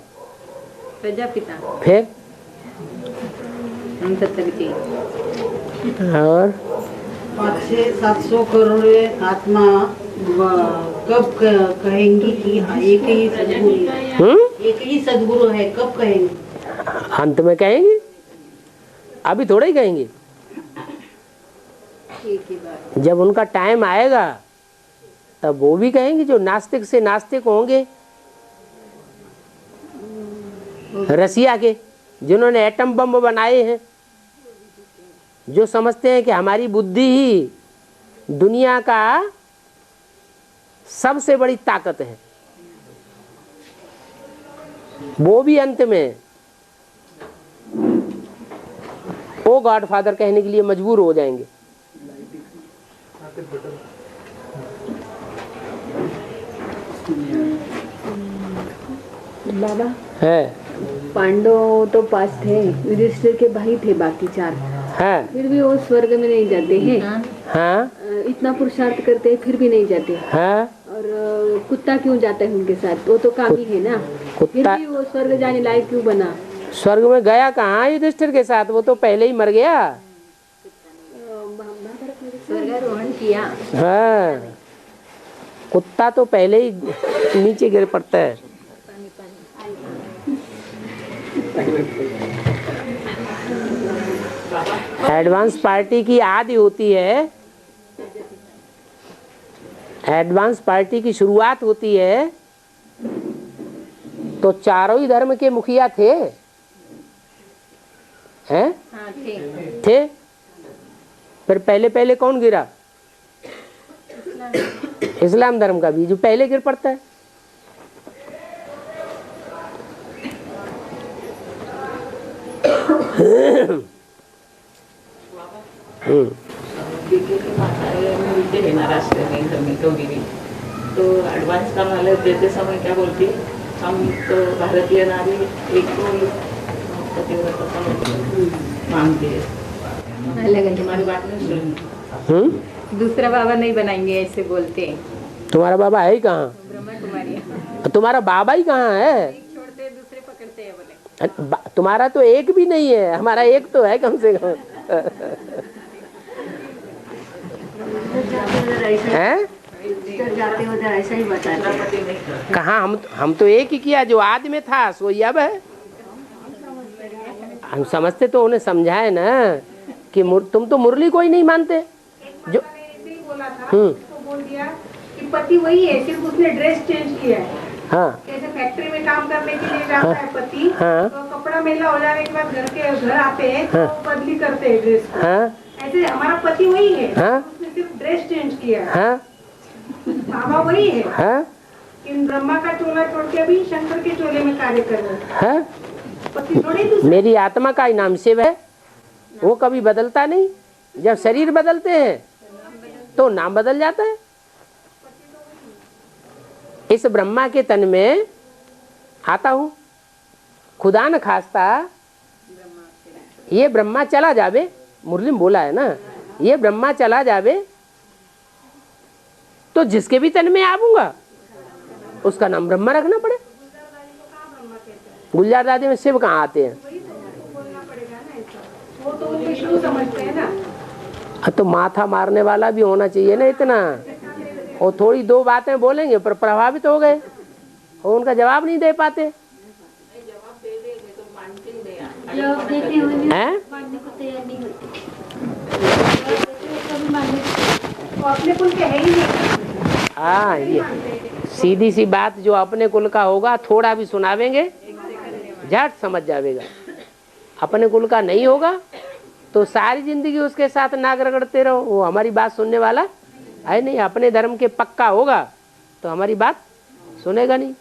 प्रजापिता। फिर 69 जी। और 500-700 करोड़ आत्मा कब कहेंगी कि एक ही सदगुरु है? एक ही सदगुरु है, कब कहेंगे? अंत में कहेंगे, अभी थोड़ा ही कहेंगे। एक ही बात। जब उनका टाइम आएगा तब वो भी कहेंगे। जो नास्तिक से नास्तिक होंगे, रसिया के जिन्होंने एटम बम बनाए हैं, जो समझते हैं कि हमारी बुद्धि ही दुनिया का सबसे बड़ी ताकत है, वो भी अंत में ओ गॉडफादर कहने के लिए मजबूर हो जाएंगे। बाबा है पांडव तो 5 थे, युधिष्ठिर के भाई थे बाकी 4, है फिर भी वो स्वर्ग में नहीं जाते हैं। हाँ इतना पुरुषार्थ करते हैं फिर भी नहीं जाते। हाँ। और कुत्ता क्यों जाता है उनके साथ? वो तो कामी है ना, फिर भी वो स्वर्ग जाने लायक क्यों बना? स्वर्ग में गया कहाँ युधिष्ठिर के साथ? वो तो पहले ही मर गया। स्वर्गारोहण किया। हाँ, कुत्ता तो पहले ही नीचे गिर पड़ता है। एडवांस पार्टी की आदि होती है, एडवांस पार्टी की शुरुआत होती है तो चारों ही धर्म के मुखिया थे, हैं? हाँ, थे। फिर पहले कौन गिरा? इस्लाम धर्म का भी जो पहले गिर पड़ता है। के मिलते हैं ना रास्ते में घर में कभी भी, तो एडवांस का माल देते समय क्या बोलती है, हम तो भारतीय नारी एक को पतिव्रता समझ मांगते हैं, अलग अलग हमारी बात नहीं सुनी। दूसरा बाबा नहीं बनाएंगे ऐसे बोलते हैं। तुम्हारा बाबा है ही कहाँ? ब्रह्मा कुमारी तुम्हारा बाबा ही कहाँ है? छोड़ते दूसरे पकड़ते हैं बोले। तुम्हारा तो एक भी नहीं है, हमारा एक तो है कम से कम। हैं? जाते उधर ऐसा ही बताते। कहाँ हम तो एक ही किया, जो आदि में था सो अब है। हम समझते तो उन्हें समझाए ना कि तुम तो मुरली को ही नहीं मानते। जो बोला था तो बोल दिया कि पति वही है, सिर्फ उसने ड्रेस चेंज किया है। हाँ, जैसे फैक्ट्री में काम करने के लिए जाता है पति, हाँ, तो कपड़ा मेला हो जाने के बाद घर आते हैं तो बदली करते हैं ड्रेस को। हाँ, ऐसे हमारा पति वही है, हाँ, उसने सिर्फ ड्रेस चेंज किया है। हाँ, बाबा वही है, हाँ, इन ब्रह्मा का चोला छोड़ के अभी शंकर के चोले में कार्य कर रहे हैं। हाँ। पति थोड़ी दूसरा। मेरी आत्मा का ही नाम शिव है, वो कभी बदलता नहीं। जब शरीर बदलते हैं तो नाम बदल जाता है। इस ब्रह्मा के तन में आता हूँ, खुदा न खास्ता ये ब्रह्मा चला जावे, मुरली में बोला है ना, ये ब्रह्मा चला जावे तो जिसके भी तन में आऊंगा उसका नाम ब्रह्मा रखना पड़े। गुलजार दादी में शिव कहाँ आते हैं? वो तो विष्णु समझते हैं ना। तो माथा मारने वाला भी होना चाहिए ना इतना। और थोड़ी दो बातें बोलेंगे पर प्रभावित हो गए और उनका जवाब नहीं दे पाते। जवाब देते हुए हैं? मानने को तैयार नहीं होते। वो अपने कुल के है ही नहीं। हाँ, ये सीधी सी बात, जो अपने कुल का होगा थोड़ा भी सुनावेंगे झट समझ जाएगा। अपने कुल का नहीं होगा तो सारी जिंदगी उसके साथ नाक रगड़ते रहो, वो हमारी बात सुनने वाला है नहीं। अपने धर्म के पक्का होगा तो हमारी बात सुनेगा नहीं।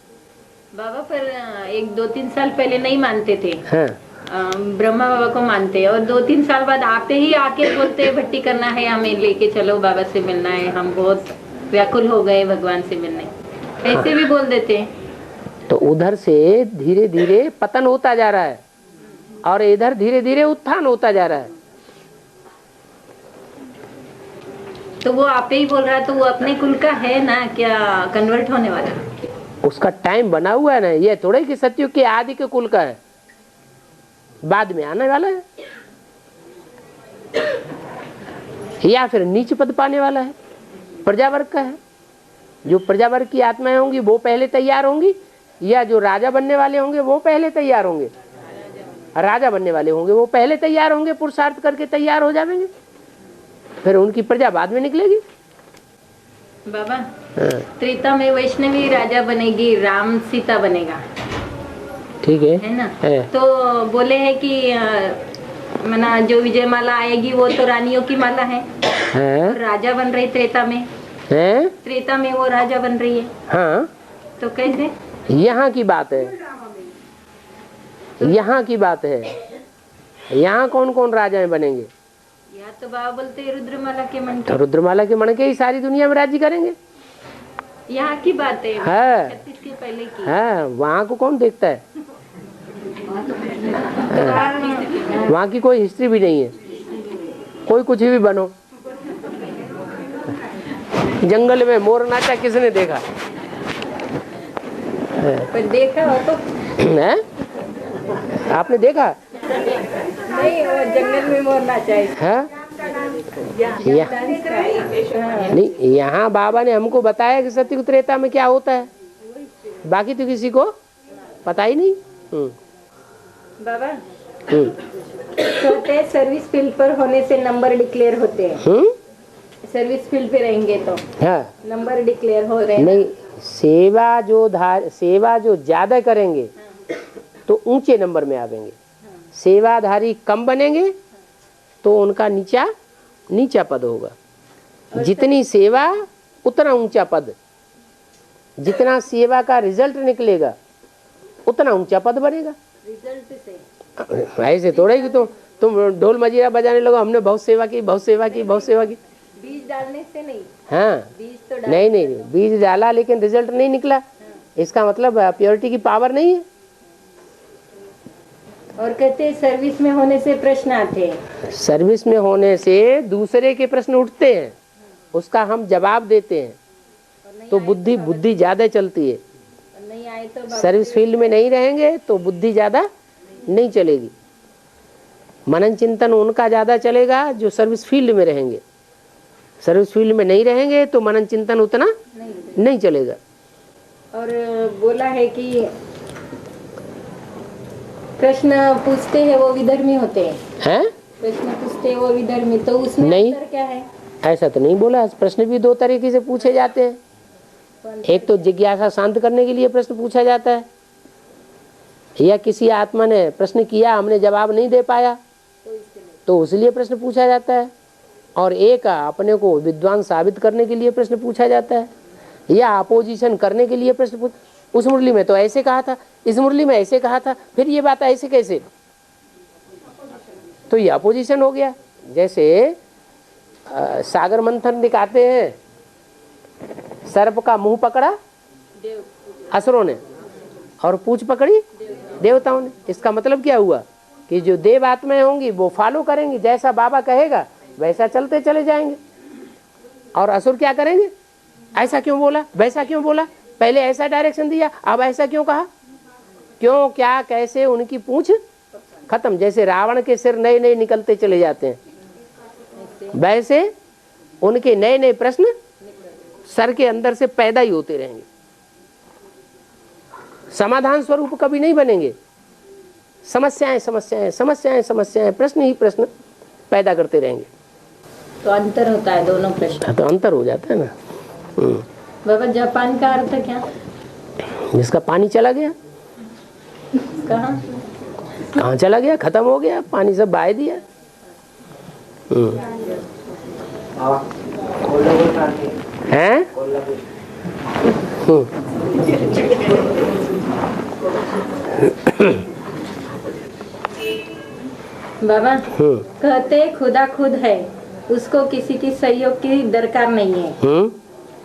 बाबा पर 1-2-3 साल पहले नहीं मानते थे। हाँ। ब्रह्मा बाबा को मानते, और 2-3 साल बाद आते ही आके बोलते भट्टी करना है, हमें लेके चलो, बाबा से मिलना है, हम बहुत व्याकुल हो गए भगवान से मिलने, ऐसे भी बोल देते हैं। तो उधर से धीरे धीरे पतन होता जा रहा है और इधर धीरे धीरे उत्थान होता जा रहा है। तो वो आपे ही बोल रहा है, तो वो अपने कुल का है ना, क्या कन्वर्ट होने वाला? उसका टाइम बना हुआ है ना, ये थोड़े कि सत्युग के आदि के कुल का है, बाद में आने वाला है, या फिर नीच पद पाने वाला है, प्रजावर्ग का है। जो प्रजावर्ग की आत्माएं होंगी वो पहले तैयार होंगी, या जो राजा बनने वाले होंगे वो पहले तैयार होंगे। राजा बनने वाले होंगे वो पहले तैयार होंगे, पुरुषार्थ करके तैयार हो जाएंगे, फिर उनकी प्रजा बाद में निकलेगी। बाबा, त्रेता में वैष्णवी राजा बनेगी, राम सीता बनेगा, ठीक है ना? तो बोले है कि मना जो विजय माला आएगी वो तो रानियों की माला है। राजा बन रही त्रेता में, त्रेता में वो राजा बन रही है। हाँ, तो कैसे? यहाँ की बात है, यहाँ की बात है। यहाँ कौन कौन राजाएं बनेंगे? या तो बाबा बोलते हैं रुद्रमाला के मन तो रुद्रमाला के मन के ही सारी दुनिया में राज्य करेंगे। यहाँ की बात है, 36 के पहले की। हाँ, वहाँ को कौन देखता है? वहाँ की कोई हिस्ट्री भी नहीं है, कोई कुछ भी बनो। जंगल में मोर नाचा किसने देखा? पर देखा हो तो है? आपने देखा? नहीं, वो जंगल में मोर नाचा है। नहीं, यहाँ बाबा ने हमको बताया कि सत्युग त्रेता में क्या होता है, बाकी तो किसी को पता ही नहीं। बाबा, छोटे सर्विस फील्ड पर होने से नंबर डिक्लेयर होते हैं। सर्विस फील्ड पे रहेंगे तो नंबर डिक्लेयर हो रहे हैं। नहीं, सेवा जो ज्यादा करेंगे तो ऊंचे नंबर में आवेंगे, सेवाधारी कम बनेंगे तो उनका नीचा पद होगा। जितनी सेवा उतना ऊंचा पद, जितना सेवा का रिजल्ट निकलेगा उतना ऊंचा पद बनेगा। रिजल्ट से ऐसे थोड़े कि तुम ढोल मजीरा बजाने लगो, हमने बहुत सेवा की, बहुत सेवा की, बहुत सेवा की। बीज डालने से नहीं। हाँ बीज तो नहीं, बीज डाला लेकिन रिजल्ट नहीं निकला, इसका मतलब प्योरिटी की पावर नहीं है। और कहते हैं सर्विस में होने से प्रश्न आते हैं। सर्विस में होने से दूसरे के प्रश्न उठते हैं, उसका हम जवाब देते हैं, तो बुद्धि ज्यादा चलती है। नहीं आए तो सर्विस फील्ड में नहीं रहेंगे तो बुद्धि ज्यादा नहीं चलेगी। मनन चिंतन उनका ज्यादा चलेगा जो सर्विस फील्ड में रहेंगे। सर्विस फील्ड में नहीं रहेंगे तो मनन चिंतन उतना नहीं चलेगा। और बोला है कि प्रश्न पूछते हैं वो विधर्मी होते हैं। प्रश्न पूछते हैं वो विधर्मी, तो उसमें नहीं, अंतर क्या है? ऐसा तो नहीं बोला। प्रश्न भी दो तरीके से पूछे जाते हैं। एक तो जिज्ञासा शांत करने के लिए प्रश्न पूछा जाता है, या किसी आत्मा ने प्रश्न किया, हमने जवाब नहीं दे पाया तो इसलिए प्रश्न पूछा जाता है। और एक अपने को विद्वान साबित करने के लिए प्रश्न पूछा जाता है, या अपोजिशन करने के लिए प्रश्न उस मुरली में तो ऐसे कहा था, इस मुरली में ऐसे कहा था, फिर ये बात ऐसे कैसे, तो ये अपोजिशन हो गया। जैसे सागर मंथन दिखाते हैं, सर्प का मुंह पकड़ा असुरों ने और पूंछ पकड़ी देवताओं ने। इसका मतलब क्या हुआ कि जो देव आत्माएं होंगी वो फॉलो करेंगी, जैसा बाबा कहेगा वैसा चलते चले जाएंगे। और असुर क्या करेंगे, ऐसा क्यों बोला, वैसा क्यों बोला, पहले ऐसा डायरेक्शन दिया, अब ऐसा क्यों कहा, क्यों क्या कैसे, उनकी पूंछ खत्म। जैसे रावण के सिर नए नए निकलते चले जाते हैं, वैसे उनके नए नए प्रश्न सर के अंदर से पैदा ही होते रहेंगे, समाधान स्वरूप कभी नहीं बनेंगे। समस्याएं समस्याएं समस्याएं समस्याएं, प्रश्न ही प्रश्न पैदा करते रहेंगे। तो अंतर होता है दोनों प्रश्न, तो अंतर हो जाता है ना। बाबा जापान का अर्थ क्या? जिसका पानी चला गया, कहाँ चला गया, खत्म हो गया, पानी सब बहा दिया। हैं? बाबा कहते खुदा खुद है, उसको किसी की सहयोग की दरकार नहीं है।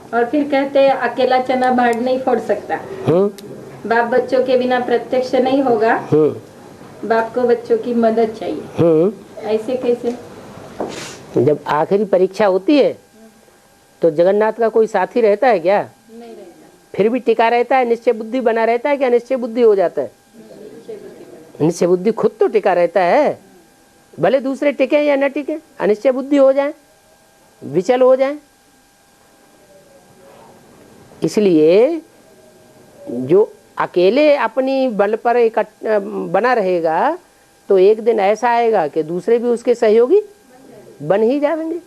और फिर कहते अकेला चना भाड़ नहीं फोड़ सकता। बाप बच्चों के बिना प्रत्यक्ष नहीं होगा, बाप को बच्चों की मदद चाहिए। ऐसे कैसे? जब आखिरी परीक्षा होती है तो जगन्नाथ का कोई साथी रहता है क्या? नहीं रहता। फिर भी टिका रहता है, निश्चय बुद्धि बना रहता है क्या? निश्चय बुद्धि हो जाता है? निश्चय बुद्धि खुद तो टिका रहता है, भले दूसरे टिके या न टिके, अनिश्चय बुद्धि हो जाए, विचल हो जाए। इसलिए जो अकेले अपनी बल पर बना रहेगा तो एक दिन ऐसा आएगा कि दूसरे भी उसके सहयोगी बन ही जाएंगे।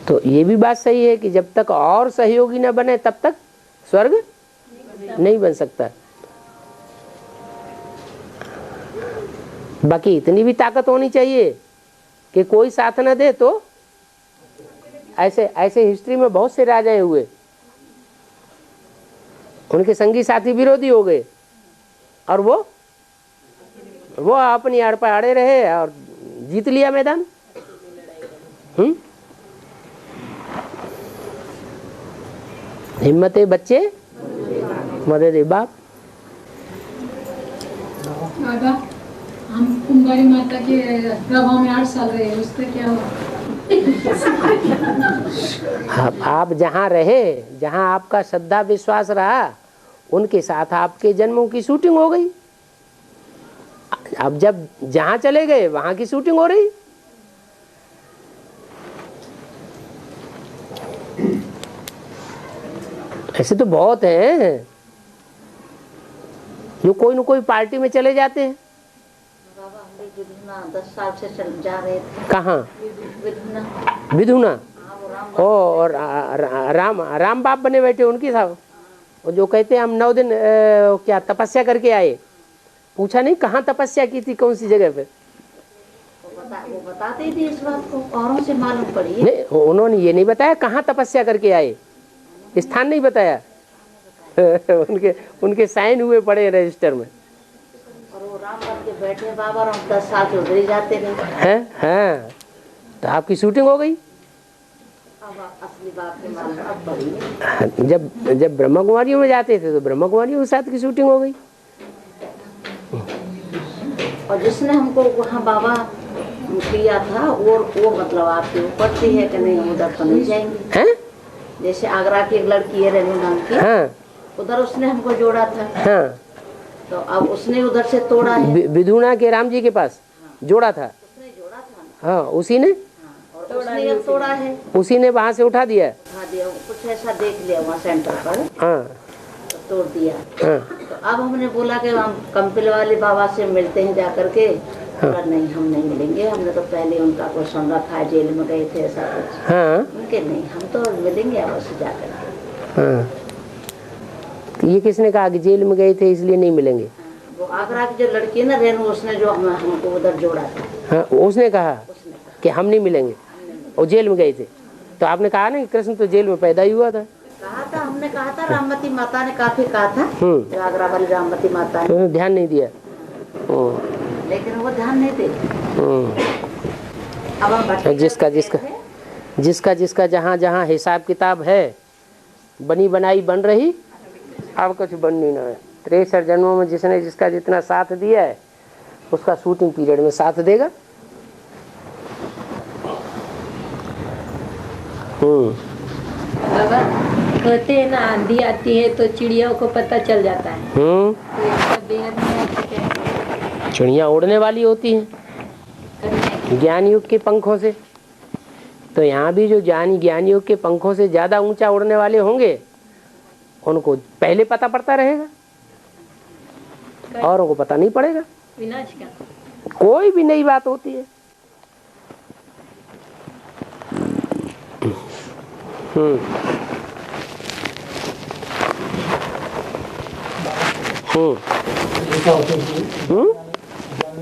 तो ये भी बात सही है कि जब तक और सहयोगी न बने तब तक स्वर्ग नहीं बन सकता। बाकी इतनी भी ताकत होनी चाहिए कि कोई साथ न दे। तो ऐसे हिस्ट्री में बहुत से राजाएं हुए, उनके संगी साथी विरोधी हो गए और वो अपनी आड़ पर अड़े रहे और जीत लिया मैदान। हिम्मत है बच्चे, मदद है बाप। बाबा हम कुंभारी माता के प्रभाव में 8 साल रहे, उससे क्या हुआ? आप जहाँ रहे, जहाँ आपका श्रद्धा विश्वास रहा, उनके साथ आपके जन्मों की शूटिंग हो गई। अब जब जहाँ चले गए वहाँ की शूटिंग हो रही। ऐसे तो बहुत हैं जो कोई न कोई पार्टी में चले जाते हैं। बाबा हम भी 10 साल से जा रहे थे। कहाँ? विधुना। और राम बाप बने बैठे उनके साथ, जो कहते हैं हम 9 दिन क्या तपस्या करके आए। पूछा नहीं कहाँ तपस्या की थी, कौन सी जगह पे? वो बताते थे इस बात को, औरों से मालूम पड़ी। नहीं, उन्होंने ये नहीं बताया कहाँ तपस्या करके आए, स्थान नहीं बताया। उनके साइन हुए पड़े रजिस्टर में। और वो राम बाप के बैठे बाबा और हम 10 साल से उधर ही जाते रहे हैं। हाँ, तो आपकी शूटिंग हो गई। अब असली बात के मालूम अब बड़ी जब ब्रह्मा कुमारियों में जाते थे तो ब्रह्मा कुमारियों के साथ की शूटिंग हो गई। और जिसने हमको वहाँ बाबा किया था वो मतलब आपके ऊपर से है कि नहीं, हम उधर तो नहीं जाएंगे हैं? जैसे आगरा की एक लड़की है रेणु नाम की, हाँ, उधर उसने हमको जोड़ा था। हाँ, तो अब उसने उधर से तोड़ा है। विधुना के राम जी के पास जोड़ा था। उसने जोड़ा था ना। हाँ, उसी ने और उसने अब तोड़ा है। उसी ने वहाँ से उठा दिया। उठा दिया, कुछ ऐसा देख लिया वहाँ सेंटर पर, हाँ, तो तोड़ दिया। हाँ, तो अब हमने बोला कि हम कंपिल वाले बाबा से मिलते हैं जाकर के। बोला नहीं, हम नहीं मिलेंगे, हमने तो पहले उनका कुछ सुन रखा है, जेल में गए थे ऐसा कुछ। हाँ, उनके नहीं, हम तो मिलेंगे अवश्य जाकर के। हाँ। तो ये किसने कहा कि जेल में गए थे इसलिए नहीं मिलेंगे? वो आगरा की जो लड़की है ना रेणु, उसने जो हमको उधर जोड़ा था। हाँ, उसने कहा कि हम नहीं मिलेंगे और जेल में गए थे। तो आपने कहा ना कि कृष्ण तो जेल में पैदा ही हुआ था। कहा था, हमने कहा था, राममती माता ने काफी कहा था, जो आगरा वाली राममती माता है। तो ध्यान नहीं दिया। लेकिन वो ध्यान नहीं दे। अब हम जिसका जिसका जहाँ जहाँ हिसाब किताब है, बनी बनाई बन रही, अब कुछ बननी ना है। 63 जन्मों में जिसने जिसका जितना साथ दिया है उसका शूटिंग पीरियड में साथ देगा। बाबा कहते हैं ना, आंधी आती है तो चिड़ियों को पता चल जाता है। तो इसका बेहद महत्व है। चिड़िया उड़ने वाली होती हैं ज्ञान युग के पंखों से। तो यहाँ भी जो ज्ञान युग के पंखों से ज्यादा ऊंचा उड़ने वाले होंगे उनको पहले पता पड़ता रहेगा, औरों को पता नहीं पड़ेगा। विनाश का कोई भी नई बात होती है।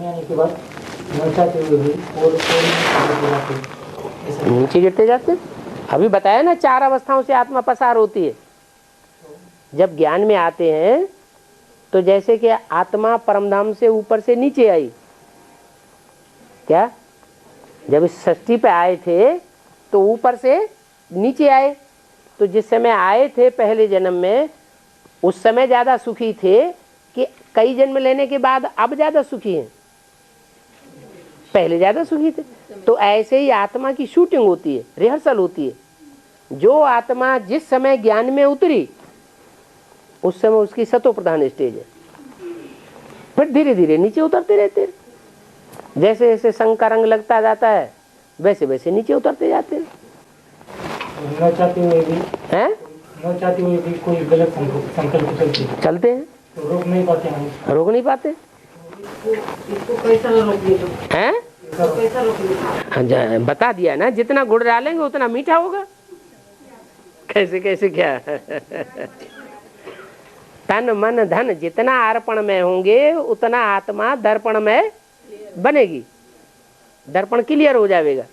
आने के बाद नचाते हुए भी और नीचे गिरते जाते। अभी बताया ना 4 अवस्थाओं से आत्मा पसार होती है। जब ज्ञान में आते हैं तो जैसे कि आत्मा परमधाम से ऊपर से नीचे आई। क्या जब इस सृष्टि पे आए थे तो ऊपर से नीचे आए। तो जिस समय आए थे पहले जन्म में उस समय ज्यादा सुखी थे कि कई जन्म लेने के बाद अब ज्यादा सुखी हैं? पहले ज्यादा सुखी थे। तो ऐसे ही आत्मा की शूटिंग होती है, रिहर्सल होती है। जो आत्मा जिस समय ज्ञान में उतरी उस समय उसकी सतो प्रधान स्टेज है। फिर धीरे धीरे नीचे उतरते रहते हैं। जैसे जैसे संग का रंग लगता जाता है वैसे वैसे नीचे उतरते जाते हैं। न चाहते हुए भी कोई गलत संकल्प चलते हैं तो रोक नहीं पाते हैं। रोक नहीं पाते इसको कैसा रोकने दो हैं? कैसा रोकने दो? बता दिया ना, जितना गुड़ डालेंगे उतना मीठा होगा। कैसे कैसे क्या तन मन धन जितना अर्पण में होंगे उतना आत्मा दर्पण में बनेगी। दर्पण क्लियर हो जाएगा।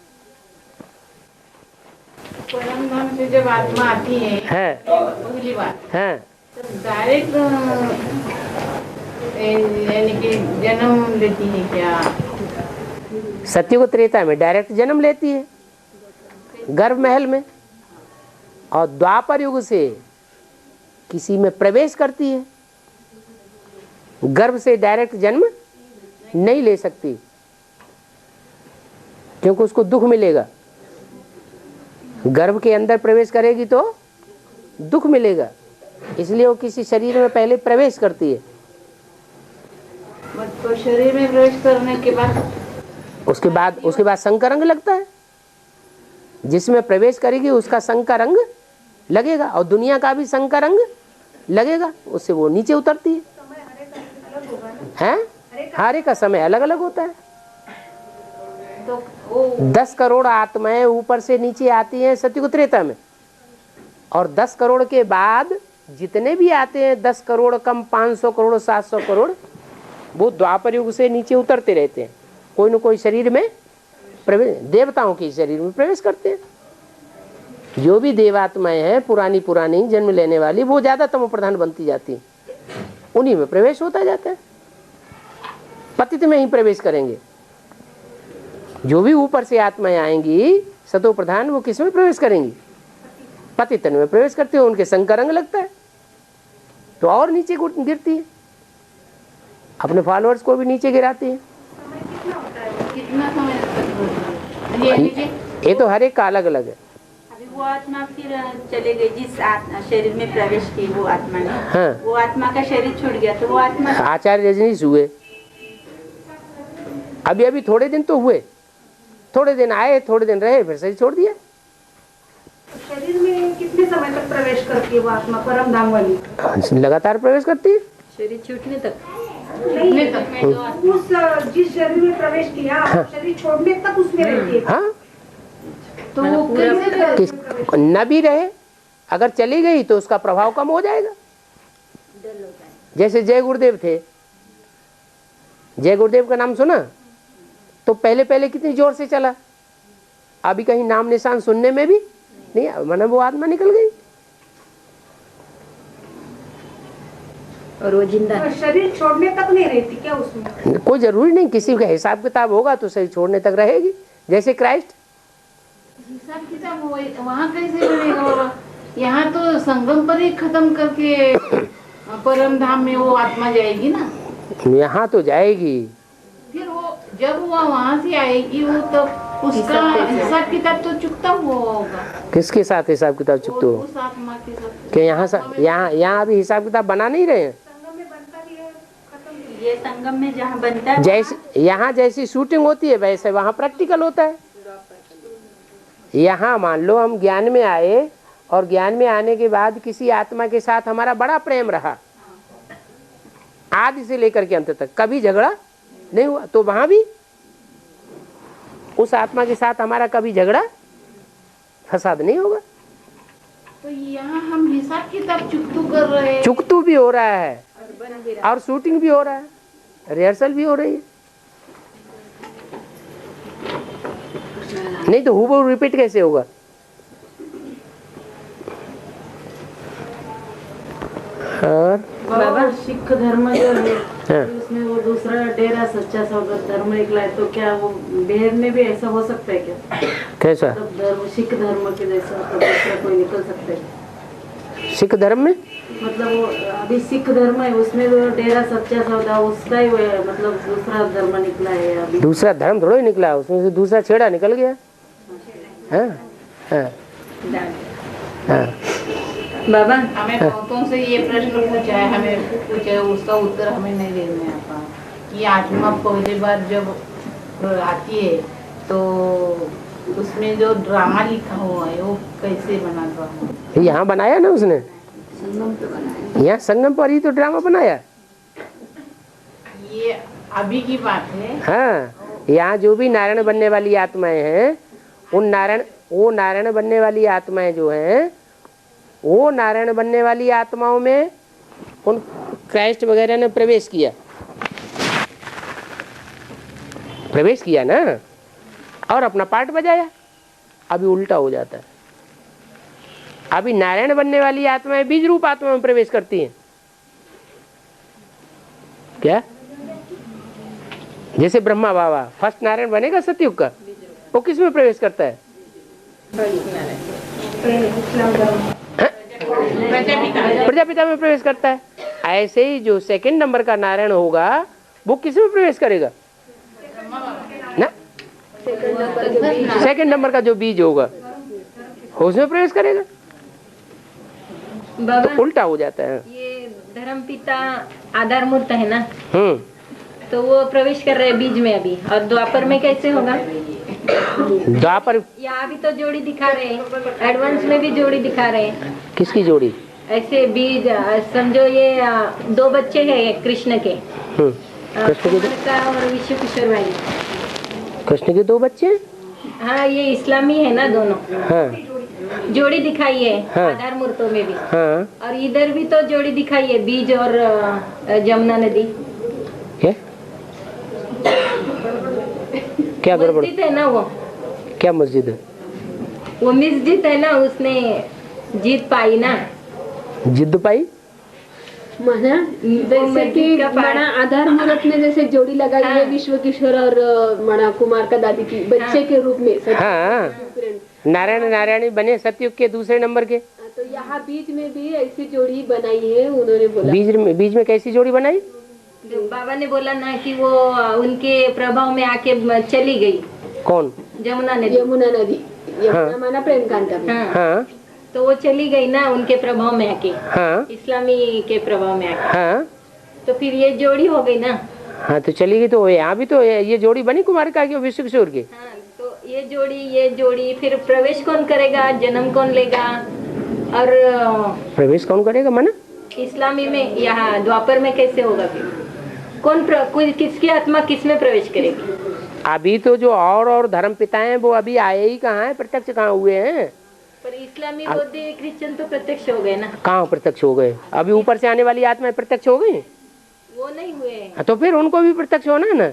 परमधाम से जब आत्मा आती है पहली बार, तो डायरेक्ट यानी कि जन्म लेती है क्या? सत्युग त्रेता में डायरेक्ट जन्म लेती है गर्भ महल में, और द्वापर युग से किसी में प्रवेश करती है। गर्भ से डायरेक्ट जन्म नहीं ले सकती क्योंकि उसको दुख मिलेगा। गर्भ के अंदर प्रवेश करेगी तो दुख मिलेगा, इसलिए वो किसी शरीर में पहले प्रवेश करती है। तो शरीर में प्रवेश करने के बाद उसके बाद संग का रंग लगता है। जिसमें प्रवेश करेगी उसका संग का रंग लगेगा और दुनिया का भी संग का रंग लगेगा, उससे वो नीचे उतरती है। हर एक का समय अलग अलग होता है। तो 10 करोड़ आत्माएं ऊपर से नीचे आती हैं सत्युग त्रेता में, और 10 करोड़ के बाद जितने भी आते हैं 10 करोड़ कम 500 करोड़ 700 करोड़ वो द्वापर युग से नीचे उतरते रहते हैं। कोई न कोई शरीर में प्रवेश, देवताओं के शरीर में प्रवेश करते हैं। जो भी देवात्माएं हैं पुरानी जन्म लेने वाली वो ज्यादा तमो प्रधान बनती जाती है, उन्हीं में प्रवेश होता जाता है। पतित में ही प्रवेश करेंगे। जो भी ऊपर से आत्माएं आएंगी सतो प्रधान, वो किस में प्रवेश करेंगी? पतितन में प्रवेश करते हो, उनके संग का रंग लगता है तो और नीचे गिरती है, अपने फॉलोअर्स को भी नीचे गिराती है। कितना समय ये तो हर एक का अलग अलग है। अभी वो आत्मा फिर चले गई जिस शरीर में प्रवेश की वो आत्मा ने, हाँ। वो आत्मा का शरीर छूट गया तो वो आत्मा आचार्य रजनीश हुए, अभी अभी थोड़े दिन तो हुए, थोड़े दिन आए, थोड़े दिन रहे, फिर सही छोड़ दिया। शरीर में कितने समय तक प्रवेश करती है वो आत्मा परम धाम वाली? लगातार प्रवेश करती है शरीर छूटने तक। नहीं, उस जिस शरीर में प्रवेश किया शरीर छोड़ने तक उसमें रहती है। हाँ, तो वो किस न भी रहे, अगर चली गई तो उसका प्रभाव कम हो जाएगा। जैसे जय गुरुदेव थे, जय गुरुदेव का नाम सुना तो पहले पहले कितनी जोर से चला, अभी कहीं नाम निशान सुनने में भी नहीं, माने वो आत्मा निकल गई और वो जिंदा तो शरीर छोड़ने तक नहीं रहती क्या उसमें? कोई जरूरी नहीं, किसी का हिसाब किताब होगा तो सही छोड़ने तक रहेगी। जैसे क्राइस्ट हिसाब किताब वहाँ कैसे बनेगा बाबा? यहाँ तो संगम पर ही खत्म करके परम धाम में वो आत्मा जाएगी ना। यहाँ तो जाएगी, फिर वो जब वो वहाँ से आएगी वो तो उसका हिसाब किताब तो चुकता हुआ होगा। किसके साथ हिसाब किताब चुकते हो? उस आत्मा के साथ। कि यहाँ अभी हिसाब किताब बना नहीं रहे हैं। ये संगम में जहाँ बनता है जैसे यहाँ जैसी शूटिंग होती है वैसे वहाँ प्रैक्टिकल होता है। यहाँ मान लो हम ज्ञान में आए और ज्ञान में आने के बाद किसी आत्मा के साथ हमारा बड़ा प्रेम रहा, आदि से लेकर के अंत तक कभी झगड़ा नहीं हुआ, तो वहाँ भी उस आत्मा के साथ हमारा कभी झगड़ा फसाद नहीं होगा। तो यहाँ हम हिसाब किताब चुकतू कर रहे हैं। चुकतू भी हो रहा है और शूटिंग भी हो रहा है, रिहर्सल भी हो रही है। नहीं तो हूबहू रिपीट कैसे होगा? और बाबा सिख धर्म जो है हाँ। उसमें वो दूसरा डेरा सच्चा सौदा धर्म निकला है, तो क्या वो बेर में भी ऐसा हो सकता है क्या? कैसा मतलब धर्म सिख धर्म के जैसा तो दूसरा कोई निकल सकता है? सिख धर्म में मतलब वो अभी सिख धर्म है उसमें वो डेरा सच्चा सौदा उसका ही मतलब दूसरा धर्म निकला है अभी। दूसरा धर्म थोड़ा ही निकला, उसमें से दूसरा छेड़ा निकल गया। हाँ हाँ हाँ बाबा हमें बहुतों से ये प्रश्न पूछा है, हमें पूछा है, उसका उत्तर हमें नहीं देने आता कि आत्मा पहली बार जब आती है तो उसमें जो ड्रामा लिखा हुआ है वो कैसे बना ड्रामा? यहाँ बनाया ना उसने, संगम तो बनाया, यहाँ संगम पर ही तो ड्रामा बनाया। ये अभी की बात है। हाँ, यहाँ जो भी नारायण बनने वाली आत्माएं हैं वो नारायण बनने वाली आत्माएं जो हैं वो नारायण बनने वाली आत्माओं में उन क्राइस्ट वगैरह ने प्रवेश किया ना और अपना पार्ट बजाया। अभी उल्टा हो जाता है, अभी नारायण बनने वाली आत्माएं बीज रूप आत्मा में प्रवेश करती हैं। क्या? जैसे ब्रह्मा बाबा फर्स्ट नारायण बनेगा सतयुग का, वो किस में प्रवेश करता है? प्रजापिता में प्रवेश करता है। ऐसे ही जो सेकंड नंबर का नारायण होगा वो किस में प्रवेश करेगा ना? सेकंड नंबर का जो बीज होगा उसमें प्रवेश करेगा। बाबा तो उल्टा हो जाता है। ये धर्म पिता आधार मूर्त है ना, तो वो प्रवेश कर रहे हैं बीज में अभी, और द्वापर में कैसे होगा? द्वापर यहाँ भी तो जोड़ी दिखा रहे हैं, एडवांस में भी जोड़ी दिखा रहे हैं। किसकी जोड़ी? ऐसे बीज समझो ये दो बच्चे हैं कृष्ण के, कृष्ण के का और विश्व किशोर भाई। कृष्ण के दो बच्चे? हाँ, ये इस्लामी है ना दोनों। हाँ, जोड़ी दिखाई है। हाँ। आधार मूर्तों में भी। हाँ। और इधर भी तो जोड़ी दिखाई है, बीज और जमुना नदी। क्या गड़बड़? मस्जिद है ना वो। क्या मस्जिद है? वो मस्जिद है ना, उसने जीत पाई ना। जिद पाई? माना जैसे कि माना आधार मुहूर्त में जैसे जोड़ी लगाई है विश्व किशोर और माना कुमार का दादी की बच्चे के रूप में हाँ नारायण नारायणी बने सतयुग के दूसरे नंबर के। तो यहाँ बीच में भी ऐसी जोड़ी बनाई है उन्होंने बोला। बीच में कैसी जोड़ी बनाई? जो बाबा ने बोला ना कि वो उनके प्रभाव में आके चली गई। कौन? यमुना नदी हाँ। माना प्रेमकांत का। हाँ। तो वो चली गई ना उनके प्रभाव में आके। हाँ। इस्लामी के प्रभाव में आके। हाँ। तो फिर ये जोड़ी हो गई ना। हाँ तो चली गई। तो यहाँ भी तो ये जोड़ी बनी कुमार का विश्व किशोर की। हाँ, तो ये जोड़ी फिर प्रवेश कौन करेगा, जन्म कौन लेगा और प्रवेश कौन करेगा माना? इस्लामी में यहाँ द्वापर में कैसे होगा फिर? कोई किसकी आत्मा किस में प्रवेश करेगी? अभी तो जो और धर्म पिता हैं वो अभी आए ही कहाँ है, प्रत्यक्ष कहाँ हुए हैं? पर इस्लामी बौद्ध क्रिश्चियन तो प्रत्यक्ष हो गए ना। कहाँ प्रत्यक्ष हो गए? अभी ऊपर से आने वाली आत्माएं प्रत्यक्ष हो गई, वो नहीं हुए। तो फिर उनको भी प्रत्यक्ष होना है ना।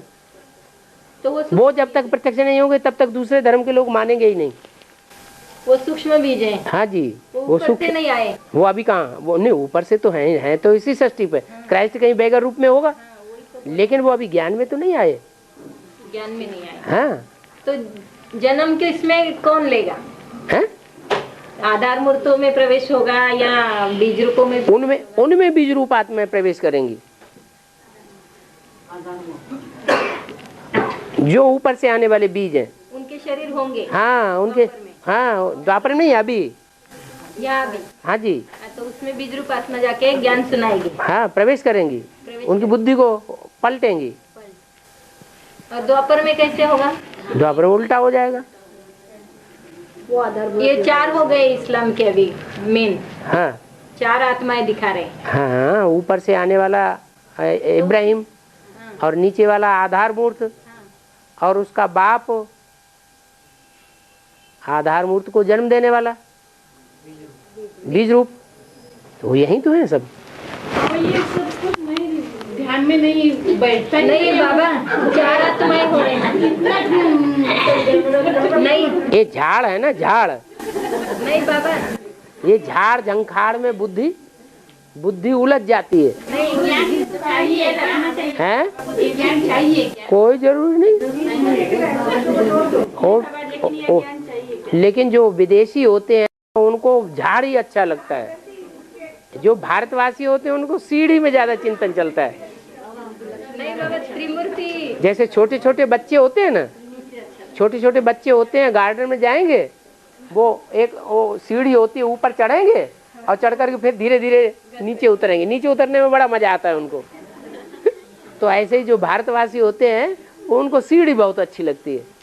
तो वो जब तक प्रत्यक्ष नहीं होंगे तब तक दूसरे धर्म के लोग मानेंगे ही नहीं। वो सूक्ष्म बीज है। हाँ जी, वो सूक्ष्म नहीं आए। वो अभी कहाँ, वो नहीं ऊपर से तो है तो इसी सृष्टि पे। क्राइस्ट कहीं बेगर रूप में होगा, लेकिन वो अभी ज्ञान में तो नहीं आए। ज्ञान में नहीं आए। हाँ तो जन्म के इसमें कौन लेगा? है? आधार मूर्तों में प्रवेश होगा या बीज रूपों में? उनमें बीज रूप आत्माएं प्रवेश करेंगी जो ऊपर से आने वाले बीज हैं। उनके शरीर होंगे। हाँ उनके, हाँ द्वापर नहीं अभी। यहाँ भी। हाँ जी। तो उसमें बीज रूप आत्मा जाके ज्ञान सुनाएगी। हाँ प्रवेश करेंगी, उनकी बुद्धि को पलटेंगी। और द्वापर में कैसे होगा? द्वापर उल्टा हो जाएगा। वो आधार ये 4 हो गए इस्लाम के अभी मेन। हाँ 4 आत्माएं दिखा रहे। हाँ ऊपर से आने वाला इब्राहिम और नीचे वाला आधार मूर्त और उसका बाप आधार मूर्त को जन्म देने वाला बीज रूप, तो यही तो है सब। ये सब कुछ नहीं ध्यान में नहीं बैठता नहीं बाबा, 4 आत्माएं हो रहे हैं। नहीं ये झाड़ है ना, झाड़ नहीं बाबा, ये झाड़ झंखाड़ में बुद्धि उलझ जाती है। नहीं ज्ञान चाहिए हैं? ज्ञान चाहिए, कोई जरूरी नहीं। लेकिन जो विदेशी होते हैं उनको झाड़ ही अच्छा लगता है, जो भारतवासी होते हैं उनको सीढ़ी में ज्यादा चिंतन चलता है। नहीं बाबा, त्रिमूर्ति जैसे छोटे छोटे बच्चे होते हैं ना, छोटे छोटे बच्चे होते हैं गार्डन में जाएंगे, वो सीढ़ी होती है, ऊपर चढ़ेंगे और चढ़ करके फिर धीरे धीरे नीचे उतरेंगे। नीचे उतरने में बड़ा मजा आता है उनको। तो ऐसे ही जो भारतवासी होते हैं उनको सीढ़ी बहुत अच्छी लगती है।